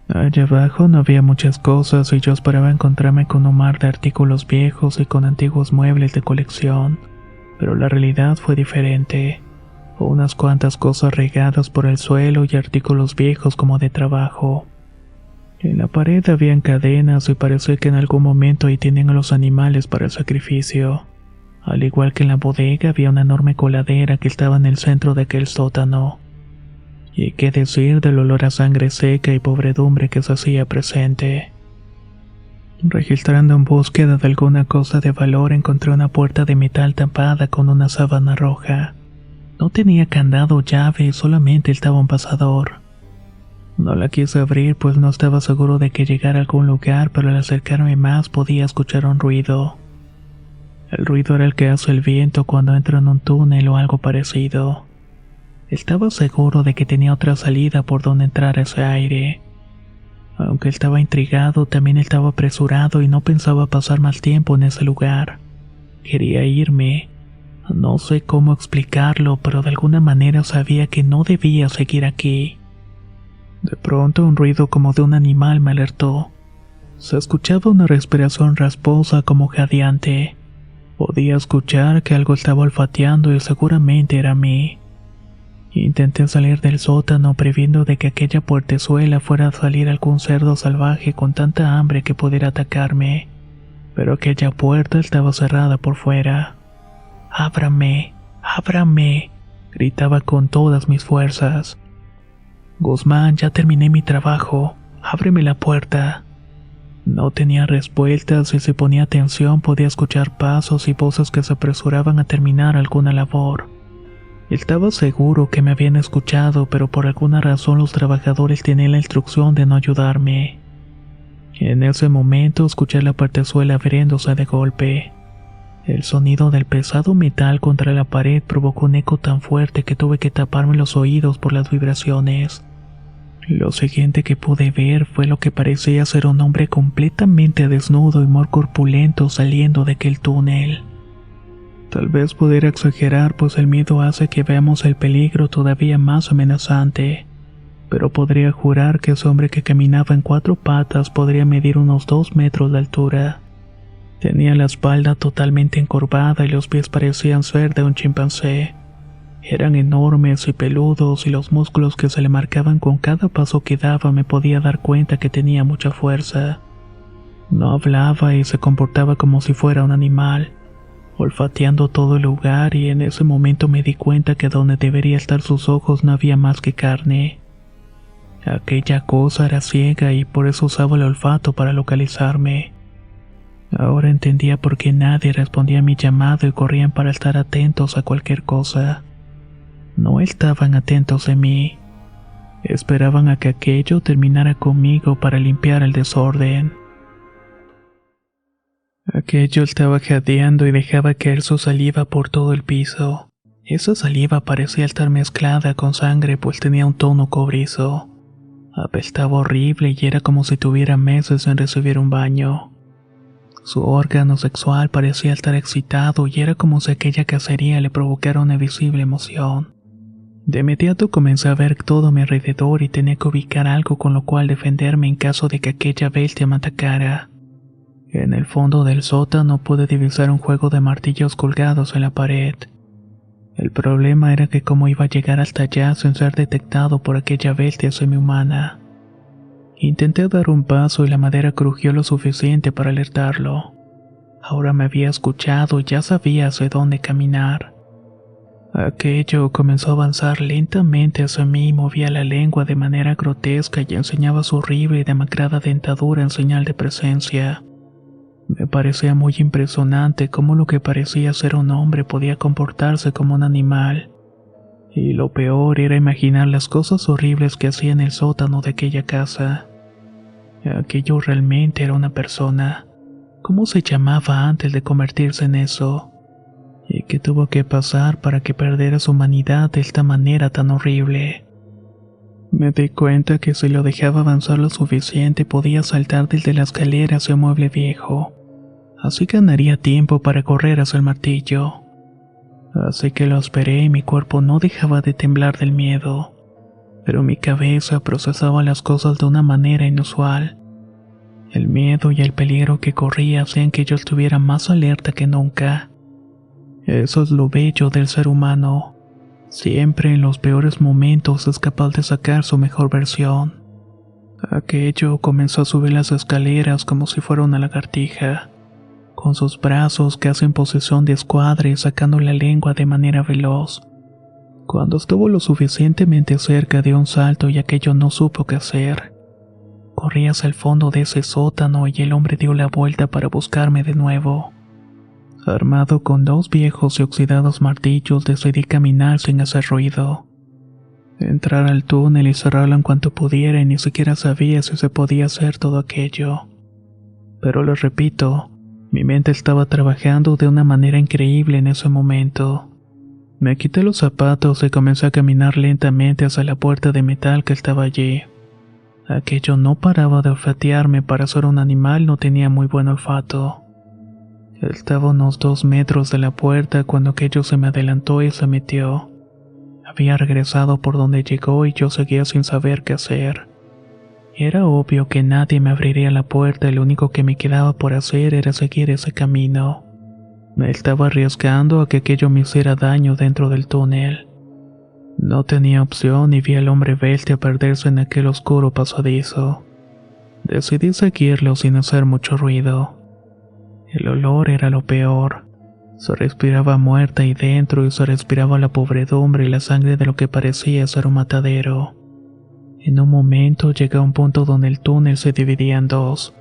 Allá abajo no había muchas cosas y yo esperaba encontrarme con un mar de artículos viejos y con antiguos muebles de colección. Pero la realidad fue diferente. Unas cuantas cosas regadas por el suelo y artículos viejos como de trabajo. En la pared habían cadenas y parecía que en algún momento ahí tenían a los animales para el sacrificio. Al igual que en la bodega había una enorme coladera que estaba en el centro de aquel sótano. Y qué decir del olor a sangre seca y podredumbre que se hacía presente. Registrando en búsqueda de alguna cosa de valor, encontré una puerta de metal tapada con una sábana roja. No tenía candado o llave, solamente estaba un pasador. No la quise abrir pues no estaba seguro de que llegara a algún lugar, pero al acercarme más podía escuchar un ruido. El ruido era el que hace el viento cuando entra en un túnel o algo parecido. Estaba seguro de que tenía otra salida por donde entrar ese aire. Aunque estaba intrigado, también estaba apresurado y no pensaba pasar más tiempo en ese lugar. Quería irme. No sé cómo explicarlo, pero de alguna manera sabía que no debía seguir aquí. De pronto un ruido como de un animal me alertó. Se escuchaba una respiración rasposa como jadeante. Podía escuchar que algo estaba olfateando y seguramente era a mí. Intenté salir del sótano previendo de que aquella puertezuela fuera a salir algún cerdo salvaje con tanta hambre que pudiera atacarme, pero aquella puerta estaba cerrada por fuera. ¡Ábrame! ¡Ábrame!, gritaba con todas mis fuerzas. Guzmán, ya terminé mi trabajo. Ábreme la puerta. No tenía respuestas y si ponía atención podía escuchar pasos y voces que se apresuraban a terminar alguna labor. Estaba seguro que me habían escuchado, pero por alguna razón los trabajadores tenían la instrucción de no ayudarme. En ese momento escuché la portezuela abriéndose de golpe. El sonido del pesado metal contra la pared provocó un eco tan fuerte que tuve que taparme los oídos por las vibraciones. Lo siguiente que pude ver fue lo que parecía ser un hombre completamente desnudo y muy corpulento saliendo de aquel túnel. Tal vez pudiera exagerar, pues el miedo hace que veamos el peligro todavía más amenazante, pero podría jurar que ese hombre que caminaba en 4 patas podría medir unos 2 metros de altura. Tenía la espalda totalmente encorvada y los pies parecían ser de un chimpancé. Eran enormes y peludos y los músculos que se le marcaban con cada paso que daba me podía dar cuenta que tenía mucha fuerza. No hablaba y se comportaba como si fuera un animal, olfateando todo el lugar, y en ese momento me di cuenta que donde debería estar sus ojos no había más que carne. Aquella cosa era ciega y por eso usaba el olfato para localizarme. Ahora entendía por qué nadie respondía a mi llamado y corrían para estar atentos a cualquier cosa. No estaban atentos a mí. Esperaban a que aquello terminara conmigo para limpiar el desorden. Aquello estaba jadeando y dejaba caer su saliva por todo el piso. Esa saliva parecía estar mezclada con sangre, pues tenía un tono cobrizo. Apestaba horrible y era como si tuviera meses sin recibir un baño. Su órgano sexual parecía estar excitado y era como si aquella cacería le provocara una visible emoción. De inmediato comencé a ver todo a mi alrededor y tenía que ubicar algo con lo cual defenderme en caso de que aquella bestia me atacara. En el fondo del sótano pude divisar un juego de martillos colgados en la pared. El problema era que cómo iba a llegar hasta allá sin ser detectado por aquella bestia semihumana. Intenté dar un paso y la madera crujió lo suficiente para alertarlo. Ahora me había escuchado y ya sabía hacia dónde caminar. Aquello comenzó a avanzar lentamente hacia mí y movía la lengua de manera grotesca y enseñaba su horrible y demacrada dentadura en señal de presencia. Me parecía muy impresionante cómo lo que parecía ser un hombre podía comportarse como un animal. Y lo peor era imaginar las cosas horribles que hacía en el sótano de aquella casa. Aquello realmente era una persona. ¿Cómo se llamaba antes de convertirse en eso? ¿Y qué tuvo que pasar para que perdiera su humanidad de esta manera tan horrible? Me di cuenta que si lo dejaba avanzar lo suficiente podía saltar desde la escalera hacia un mueble viejo. Así ganaría tiempo para correr hacia el martillo. Así que lo esperé y mi cuerpo no dejaba de temblar del miedo. Pero mi cabeza procesaba las cosas de una manera inusual. El miedo y el peligro que corría hacían que yo estuviera más alerta que nunca. Eso es lo bello del ser humano. Siempre en los peores momentos es capaz de sacar su mejor versión. Aquello comenzó a subir las escaleras como si fuera una lagartija, con sus brazos casi en posición de escuadra y sacando la lengua de manera veloz. Cuando estuvo lo suficientemente cerca dio un salto y aquello no supo qué hacer. Corrí hacia el fondo de ese sótano y el hombre dio la vuelta para buscarme de nuevo. Armado con 2 viejos y oxidados martillos, decidí caminar sin hacer ruido. Entrar al túnel y cerrarlo en cuanto pudiera y ni siquiera sabía si se podía hacer todo aquello. Pero les repito, mi mente estaba trabajando de una manera increíble en ese momento. Me quité los zapatos y comencé a caminar lentamente hacia la puerta de metal que estaba allí. Aquello no paraba de olfatearme. Para ser un animal no tenía muy buen olfato. Estaba a unos 2 metros de la puerta cuando aquello se me adelantó y se metió. Había regresado por donde llegó y yo seguía sin saber qué hacer. Era obvio que nadie me abriría la puerta y lo único que me quedaba por hacer era seguir ese camino. Me estaba arriesgando a que aquello me hiciera daño dentro del túnel. No tenía opción y vi al hombre bestia perderse en aquel oscuro pasadizo. Decidí seguirlo sin hacer mucho ruido. El olor era lo peor. Se respiraba muerta ahí dentro y se respiraba la podredumbre y la sangre de lo que parecía ser un matadero. En un momento llegué a un punto donde el túnel se dividía en 2.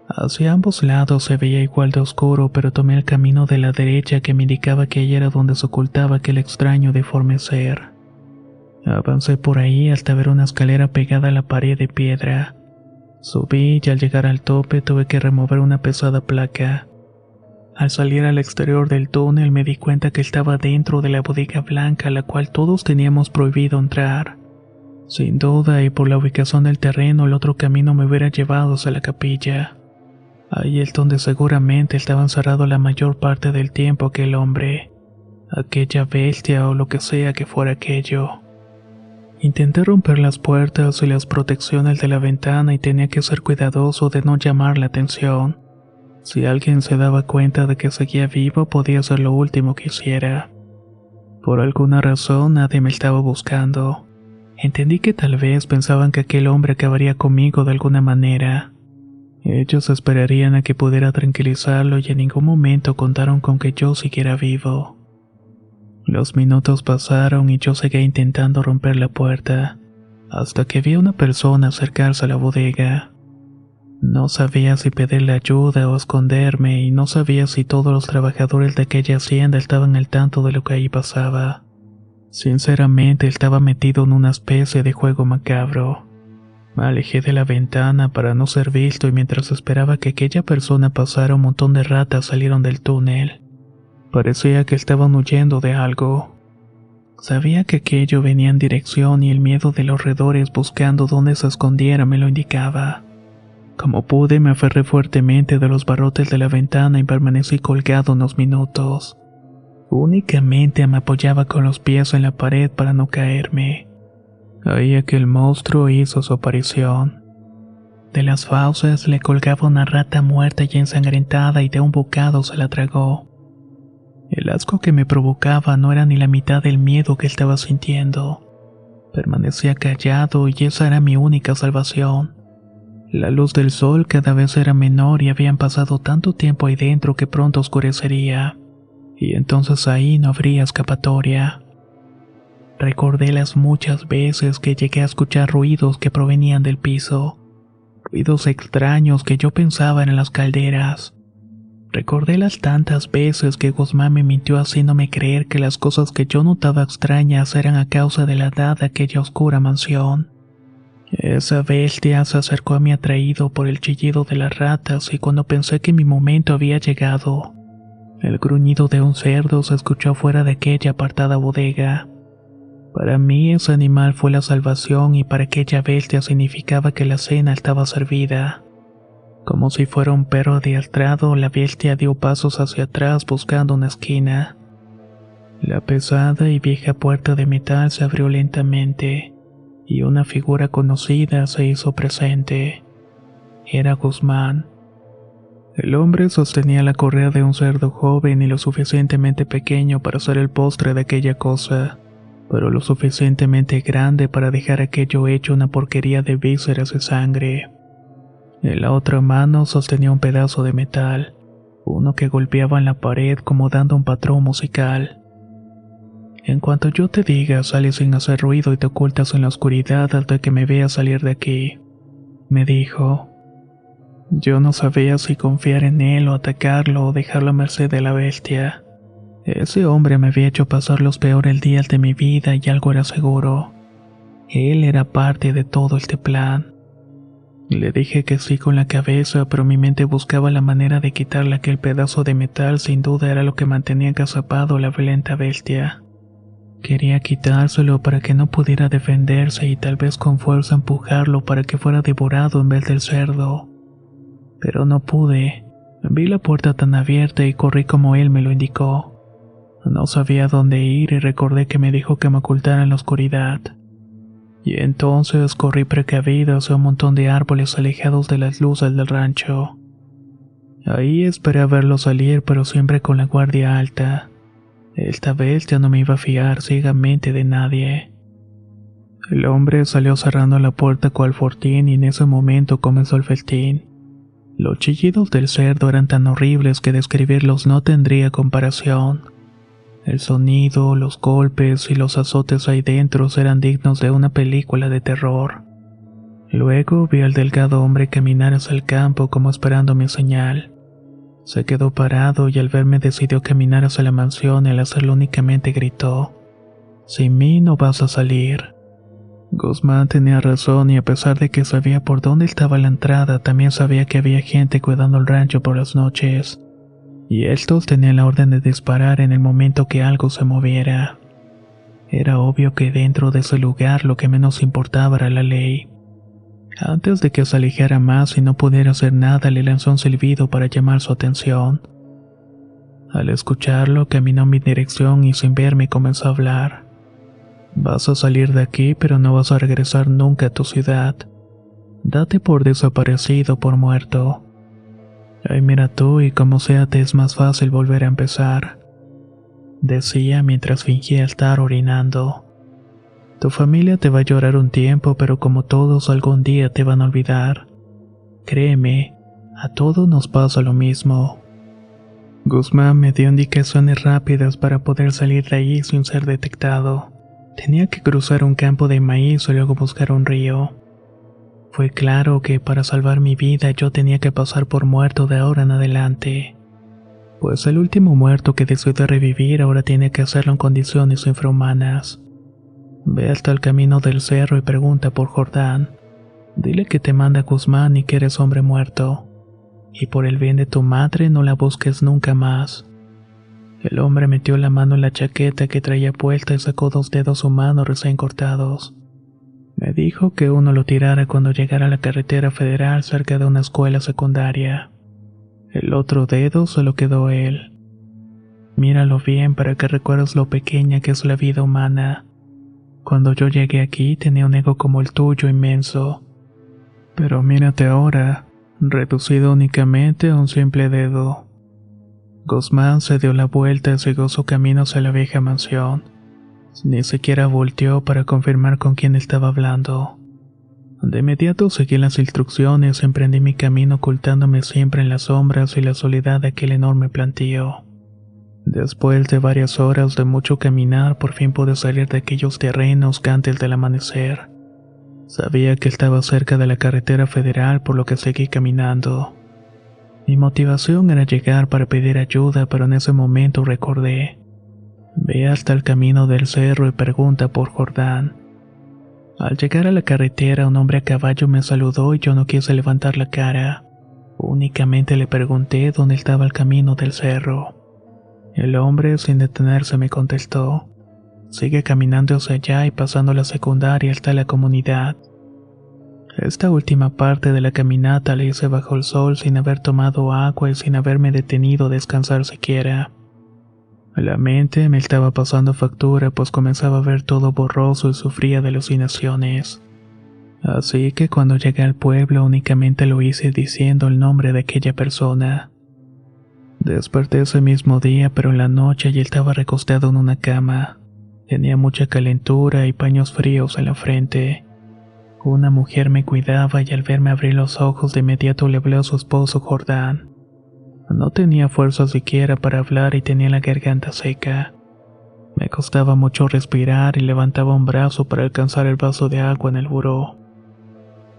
Hacia ambos lados se veía igual de oscuro, pero tomé el camino de la derecha que me indicaba que ahí era donde se ocultaba aquel extraño deforme ser. Avancé por ahí hasta ver una escalera pegada a la pared de piedra. Subí y al llegar al tope tuve que remover una pesada placa. Al salir al exterior del túnel me di cuenta que estaba dentro de la bodega blanca a la cual todos teníamos prohibido entrar. Sin duda, y por la ubicación del terreno, el otro camino me hubiera llevado hacia la capilla. Ahí es donde seguramente estaba encerrado la mayor parte del tiempo aquel hombre, aquella bestia o lo que sea que fuera aquello. Intenté romper las puertas y las protecciones de la ventana y tenía que ser cuidadoso de no llamar la atención. Si alguien se daba cuenta de que seguía vivo, podía ser lo último que hiciera. Por alguna razón nadie me estaba buscando. Entendí que tal vez pensaban que aquel hombre acabaría conmigo de alguna manera. Ellos esperarían a que pudiera tranquilizarlo y en ningún momento contaron con que yo siguiera vivo. Los minutos pasaron y yo seguía intentando romper la puerta, hasta que vi a una persona acercarse a la bodega. No sabía si pedirle ayuda o esconderme y no sabía si todos los trabajadores de aquella hacienda estaban al tanto de lo que ahí pasaba. Sinceramente estaba metido en una especie de juego macabro. Me alejé de la ventana para no ser visto y mientras esperaba que aquella persona pasara un montón de ratas salieron del túnel. Parecía que estaban huyendo de algo. Sabía que aquello venía en dirección y el miedo de los roedores buscando dónde se escondiera me lo indicaba. Como pude me aferré fuertemente de los barrotes de la ventana y permanecí colgado unos minutos. Únicamente me apoyaba con los pies en la pared para no caerme. Ahí aquel monstruo hizo su aparición. De las fauces le colgaba una rata muerta y ensangrentada y de un bocado se la tragó. El asco que me provocaba no era ni la mitad del miedo que estaba sintiendo. Permanecía callado y esa era mi única salvación. La luz del sol cada vez era menor y habían pasado tanto tiempo ahí dentro que pronto oscurecería. Y entonces ahí no habría escapatoria. Recordé las muchas veces que llegué a escuchar ruidos que provenían del piso. Ruidos extraños que yo pensaba en las calderas. Recordé las tantas veces que Guzmán me mintió haciéndome creer que las cosas que yo notaba extrañas eran a causa de la edad de aquella oscura mansión. Esa bestia se acercó a mí atraído por el chillido de las ratas y cuando pensé que mi momento había llegado, el gruñido de un cerdo se escuchó fuera de aquella apartada bodega. Para mí ese animal fue la salvación y para aquella bestia significaba que la cena estaba servida. Como si fuera un perro adiestrado, la bestia dio pasos hacia atrás buscando una esquina. La pesada y vieja puerta de metal se abrió lentamente y una figura conocida se hizo presente. Era Guzmán. El hombre sostenía la correa de un cerdo joven y lo suficientemente pequeño para ser el postre de aquella cosa, pero lo suficientemente grande para dejar aquello hecho una porquería de vísceras y sangre. En la otra mano sostenía un pedazo de metal, uno que golpeaba en la pared como dando un patrón musical. En cuanto yo te diga, sales sin hacer ruido y te ocultas en la oscuridad hasta que me veas salir de aquí, me dijo. Yo no sabía si confiar en él o atacarlo o dejarlo a merced de la bestia. Ese hombre me había hecho pasar los peores días de mi vida y algo era seguro. Él era parte de todo este plan. Le dije que sí con la cabeza, pero mi mente buscaba la manera de quitarle aquel pedazo de metal. Sin duda era lo que mantenía agazapado a la violenta bestia. Quería quitárselo para que no pudiera defenderse y tal vez con fuerza empujarlo para que fuera devorado en vez del cerdo. Pero no pude. Vi la puerta tan abierta y corrí como él me lo indicó. No sabía dónde ir y recordé que me dijo que me ocultara en la oscuridad. Y entonces corrí precavido hacia un montón de árboles alejados de las luces del rancho. Ahí esperé a verlo salir, pero siempre con la guardia alta. Esta vez ya no me iba a fiar ciegamente de nadie. El hombre salió cerrando la puerta cual fortín y en ese momento comenzó el festín. Los chillidos del cerdo eran tan horribles que describirlos no tendría comparación. El sonido, los golpes y los azotes ahí dentro eran dignos de una película de terror. Luego vi al delgado hombre caminar hacia el campo como esperando mi señal. Se quedó parado y al verme decidió caminar hacia la mansión y al hacerlo únicamente gritó: «Sin mí no vas a salir». Guzmán tenía razón y a pesar de que sabía por dónde estaba la entrada, también sabía que había gente cuidando el rancho por las noches. Y estos tenían la orden de disparar en el momento que algo se moviera. Era obvio que dentro de ese lugar lo que menos importaba era la ley. Antes de que se alejara más y no pudiera hacer nada, le lanzó un silbido para llamar su atención. Al escucharlo, caminó en mi dirección y sin verme comenzó a hablar. «Vas a salir de aquí, pero no vas a regresar nunca a tu ciudad. Date por desaparecido o por muerto. Ay, mira tú, y como sea te es más fácil volver a empezar». decía mientras fingía estar orinando. Tu familia te va a llorar un tiempo, pero como todos algún día te van a olvidar. Créeme, a todos nos pasa lo mismo. Guzmán me dio indicaciones rápidas para poder salir de ahí sin ser detectado. Tenía que cruzar un campo de maíz y luego buscar un río. Fue claro que para salvar mi vida yo tenía que pasar por muerto de ahora en adelante. Pues el último muerto que decidió revivir ahora tiene que hacerlo en condiciones infrahumanas. Ve hasta el camino del cerro y pregunta por Jordán. Dile que te manda Guzmán y que eres hombre muerto. Y por el bien de tu madre no la busques nunca más. El hombre metió la mano en la chaqueta que traía puesta y sacó 2 dedos humanos recién cortados. Me dijo que uno lo tirara cuando llegara a la carretera federal cerca de una escuela secundaria. El otro dedo se lo quedó él. Míralo bien para que recuerdes lo pequeña que es la vida humana. Cuando yo llegué aquí tenía un ego como el tuyo inmenso. Pero mírate ahora, reducido únicamente a un simple dedo. Guzmán se dio la vuelta y siguió su camino hacia la vieja mansión. Ni siquiera volteó para confirmar con quién estaba hablando. De inmediato seguí las instrucciones y emprendí mi camino ocultándome siempre en las sombras y la soledad de aquel enorme plantío. Después de varias horas de mucho caminar, por fin pude salir de aquellos terrenos antes del amanecer. Sabía que estaba cerca de la carretera federal, por lo que seguí caminando. Mi motivación era llegar para pedir ayuda, pero en ese momento recordé. Ve hasta el camino del cerro y pregunta por Jordán. Al llegar a la carretera, un hombre a caballo me saludó y yo no quise levantar la cara. Únicamente le pregunté dónde estaba el camino del cerro. El hombre, sin detenerse, me contestó. Sigue caminando hacia allá y pasando la secundaria hasta la comunidad. Esta última parte de la caminata la hice bajo el sol sin haber tomado agua y sin haberme detenido a descansar siquiera. La mente me estaba pasando factura, pues comenzaba a ver todo borroso y sufría de alucinaciones. Así que cuando llegué al pueblo únicamente lo hice diciendo el nombre de aquella persona. Desperté ese mismo día, pero en la noche ya estaba recostado en una cama. Tenía mucha calentura y paños fríos en la frente. Una mujer me cuidaba y al verme abrir los ojos de inmediato le habló a su esposo Jordán. No tenía fuerza siquiera para hablar y tenía la garganta seca. Me costaba mucho respirar y levantaba un brazo para alcanzar el vaso de agua en el buró.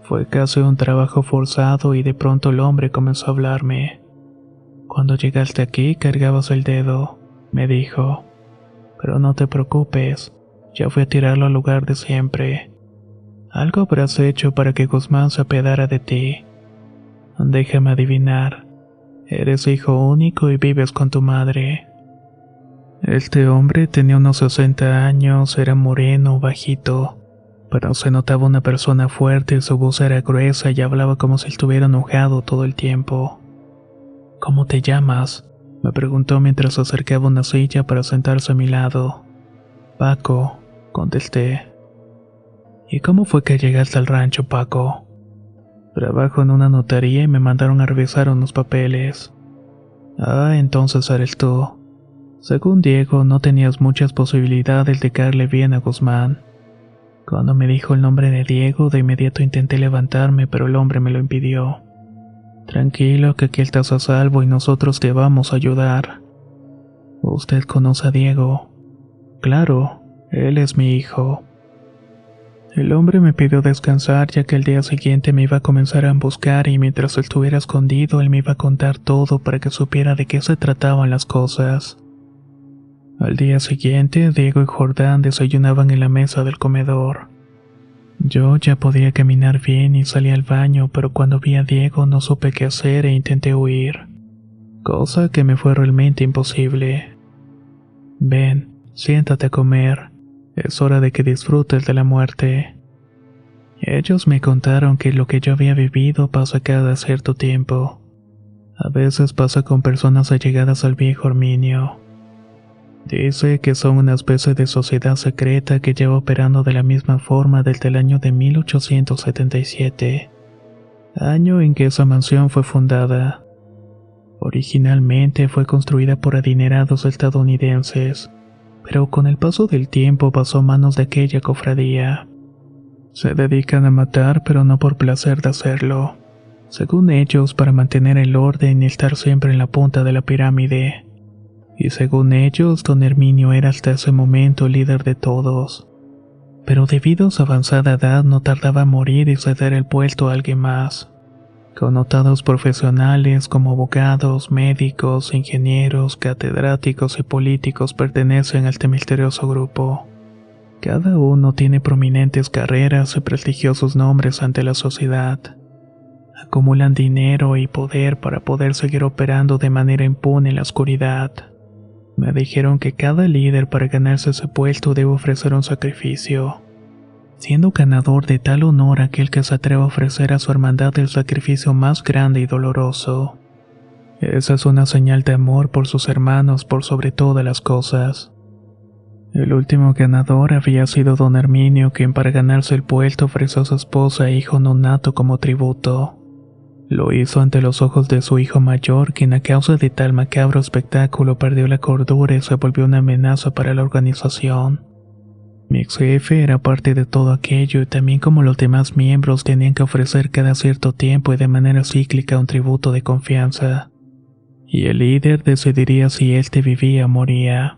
Fue casi un trabajo forzado y de pronto el hombre comenzó a hablarme. Cuando llegaste aquí cargabas el dedo, me dijo. Pero no te preocupes, ya fui a tirarlo al lugar de siempre. Algo habrás hecho para que Guzmán se apiadara de ti. Déjame adivinar. Eres hijo único y vives con tu madre. Este hombre tenía unos 60 años, era moreno, bajito, pero se notaba una persona fuerte y su voz era gruesa y hablaba como si estuviera enojado todo el tiempo. ¿Cómo te llamas?, me preguntó mientras se acercaba una silla para sentarse a mi lado. Paco, contesté. ¿Y cómo fue que llegaste al rancho, Paco? Trabajo en una notaría y me mandaron a revisar unos papeles. Ah, entonces eres tú. Según Diego, no tenías muchas posibilidades de caerle bien a Guzmán. Cuando me dijo el nombre de Diego, de inmediato intenté levantarme, pero el hombre me lo impidió. Tranquilo, que aquí estás a salvo y nosotros te vamos a ayudar. ¿Usted conoce a Diego? Claro, él es mi hijo. El hombre me pidió descansar ya que el día siguiente me iba a comenzar a emboscar y mientras estuviera escondido él me iba a contar todo para que supiera de qué se trataban las cosas. Al día siguiente, Diego y Jordán desayunaban en la mesa del comedor. Yo ya podía caminar bien y salí al baño, pero cuando vi a Diego no supe qué hacer e intenté huir, cosa que me fue realmente imposible. Ven, siéntate a comer. Es hora de que disfrutes de la muerte. Ellos me contaron que lo que yo había vivido pasa cada cierto tiempo. A veces pasa con personas allegadas al viejo Herminio. Dice que son una especie de sociedad secreta que lleva operando de la misma forma desde el año de 1877, año en que esa mansión fue fundada. Originalmente fue construida por adinerados estadounidenses, pero con el paso del tiempo pasó a manos de aquella cofradía. Se dedican a matar, pero no por placer de hacerlo. Según ellos, para mantener el orden y estar siempre en la punta de la pirámide. Y según ellos, don Herminio era hasta ese momento el líder de todos. Pero debido a su avanzada edad no tardaba en morir y ceder el puesto a alguien más. Connotados profesionales como abogados, médicos, ingenieros, catedráticos y políticos pertenecen a este misterioso grupo. Cada uno tiene prominentes carreras y prestigiosos nombres ante la sociedad. Acumulan dinero y poder para poder seguir operando de manera impune en la oscuridad. Me dijeron que cada líder para ganarse ese puesto debe ofrecer un sacrificio, siendo ganador de tal honor aquel que se atreva a ofrecer a su hermandad el sacrificio más grande y doloroso. Esa es una señal de amor por sus hermanos por sobre todas las cosas. El último ganador había sido don Herminio, quien para ganarse el puesto ofreció a su esposa e hijo nonato como tributo. Lo hizo ante los ojos de su hijo mayor, quien a causa de tal macabro espectáculo perdió la cordura y se volvió una amenaza para la organización. Mi ex jefe era parte de todo aquello y también como los demás miembros tenían que ofrecer cada cierto tiempo y de manera cíclica un tributo de confianza. Y el líder decidiría si éste vivía o moría.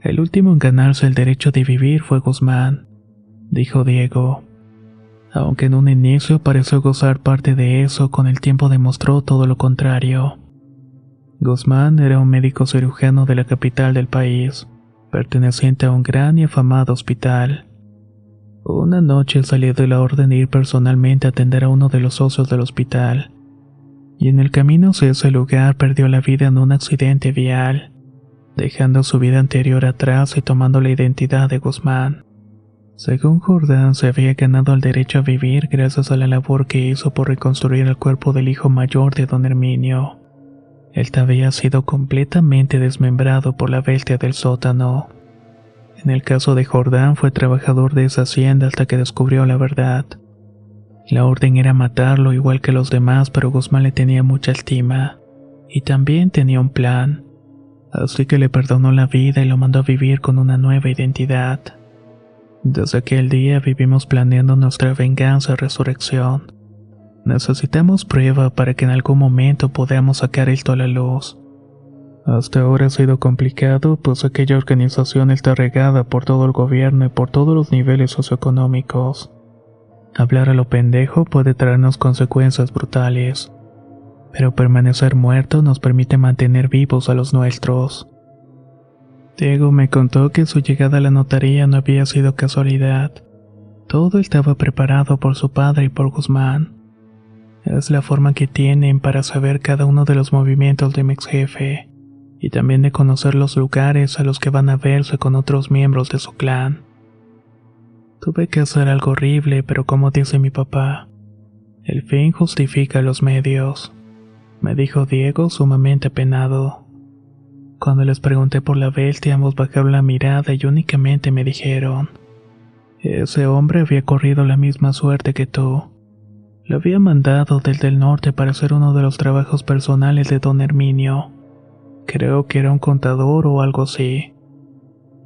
El último en ganarse el derecho de vivir fue Guzmán, dijo Diego. Aunque en un inicio pareció gozar parte de eso, con el tiempo demostró todo lo contrario. Guzmán era un médico cirujano de la capital del país, perteneciente a un gran y afamado hospital. Una noche salió de la orden de ir personalmente a atender a uno de los socios del hospital, y en el camino hacia ese lugar perdió la vida en un accidente vial, dejando su vida anterior atrás y tomando la identidad de Guzmán. Según Jordán, se había ganado el derecho a vivir gracias a la labor que hizo por reconstruir el cuerpo del hijo mayor de don Herminio. Él había sido completamente desmembrado por la bestia del sótano. En el caso de Jordán, fue trabajador de esa hacienda hasta que descubrió la verdad. La orden era matarlo igual que los demás, pero Guzmán le tenía mucha estima. Y también tenía un plan. Así que le perdonó la vida y lo mandó a vivir con una nueva identidad. Desde aquel día vivimos planeando nuestra venganza y resurrección. Necesitamos prueba para que en algún momento podamos sacar esto a la luz. Hasta ahora ha sido complicado, pues aquella organización está regada por todo el gobierno y por todos los niveles socioeconómicos. Hablar a lo pendejo puede traernos consecuencias brutales, pero permanecer muerto nos permite mantener vivos a los nuestros. Diego me contó que su llegada a la notaría no había sido casualidad. Todo estaba preparado por su padre y por Guzmán. Es la forma que tienen para saber cada uno de los movimientos de mi ex jefe, y también de conocer los lugares a los que van a verse con otros miembros de su clan. Tuve que hacer algo horrible, pero como dice mi papá, el fin justifica los medios, me dijo Diego sumamente apenado. Cuando les pregunté por la bestia, ambos bajaron la mirada y únicamente me dijeron: ese hombre había corrido la misma suerte que tú. Lo había mandado desde el norte para hacer uno de los trabajos personales de don Herminio. Creo que era un contador o algo así.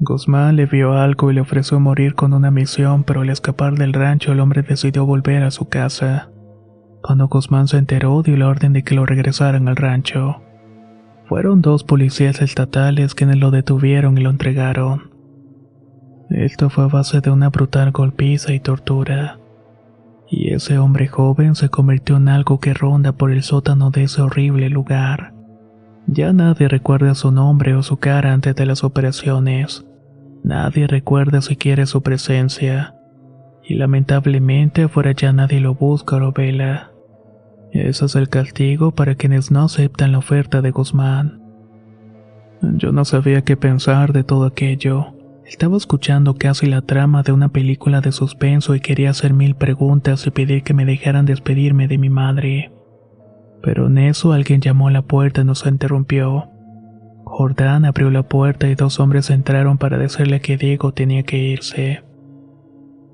Guzmán le vio algo y le ofreció morir con una misión, pero al escapar del rancho el hombre decidió volver a su casa. Cuando Guzmán se enteró, dio la orden de que lo regresaran al rancho. Fueron 2 policías estatales quienes lo detuvieron y lo entregaron. Esto fue a base de una brutal golpiza y tortura. Y ese hombre joven se convirtió en algo que ronda por el sótano de ese horrible lugar. Ya nadie recuerda su nombre o su cara antes de las operaciones. Nadie recuerda siquiera su presencia. Y lamentablemente afuera ya nadie lo busca o lo vela. Ese es el castigo para quienes no aceptan la oferta de Guzmán. Yo no sabía qué pensar de todo aquello. Estaba escuchando casi la trama de una película de suspenso y quería hacer 1000 preguntas y pedir que me dejaran despedirme de mi madre. Pero en eso alguien llamó a la puerta y nos interrumpió. Jordán abrió la puerta y 2 hombres entraron para decirle que Diego tenía que irse.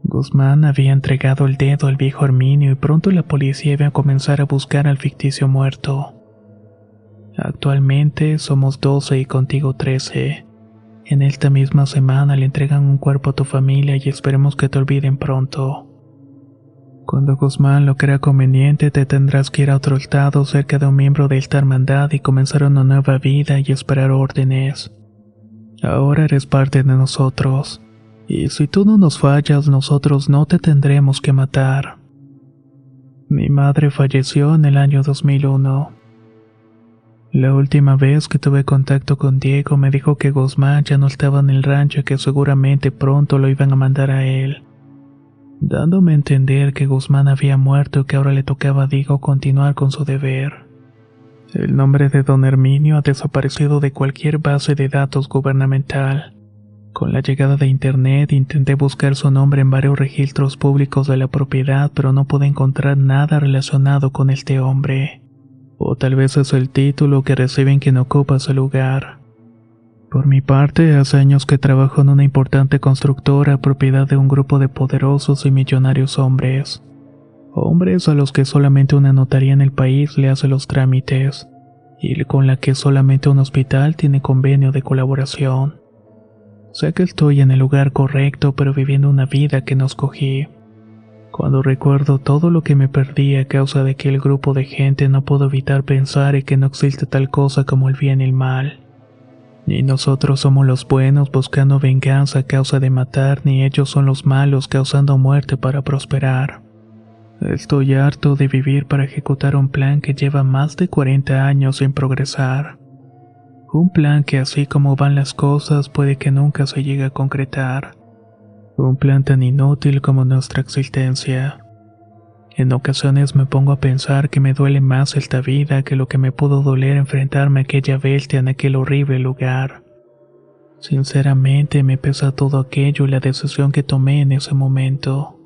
Guzmán había entregado el dedo al viejo Herminio y pronto la policía iba a comenzar a buscar al ficticio muerto. Actualmente somos 12 y contigo 13. En esta misma semana le entregan un cuerpo a tu familia y esperemos que te olviden pronto. Cuando Guzmán lo crea conveniente, te tendrás que ir a otro estado cerca de un miembro de esta hermandad y comenzar una nueva vida y esperar órdenes. Ahora eres parte de nosotros, y si tú no nos fallas, nosotros no te tendremos que matar. Mi madre falleció en el año 2001. La última vez que tuve contacto con Diego me dijo que Guzmán ya no estaba en el rancho y que seguramente pronto lo iban a mandar a él, dándome a entender que Guzmán había muerto y que ahora le tocaba a Diego continuar con su deber. El nombre de don Herminio ha desaparecido de cualquier base de datos gubernamental. Con la llegada de internet intenté buscar su nombre en varios registros públicos de la propiedad, pero no pude encontrar nada relacionado con este hombre. O tal vez es el título que reciben quien ocupa ese lugar. Por mi parte, hace años que trabajo en una importante constructora propiedad de un grupo de poderosos y millonarios hombres. Hombres a los que solamente una notaría en el país le hace los trámites, y con la que solamente un hospital tiene convenio de colaboración. Sé que estoy en el lugar correcto, pero viviendo una vida que no escogí. Cuando recuerdo todo lo que me perdí a causa de aquel grupo de gente, no puedo evitar pensar en que no existe tal cosa como el bien y el mal. Ni nosotros somos los buenos buscando venganza a causa de matar, ni ellos son los malos causando muerte para prosperar. Estoy harto de vivir para ejecutar un plan que lleva más de 40 años sin progresar. Un plan que, así como van las cosas, puede que nunca se llegue a concretar. Un plan tan inútil como nuestra existencia. En ocasiones me pongo a pensar que me duele más esta vida que lo que me pudo doler enfrentarme a aquella bestia en aquel horrible lugar. Sinceramente me pesa todo aquello y la decisión que tomé en ese momento.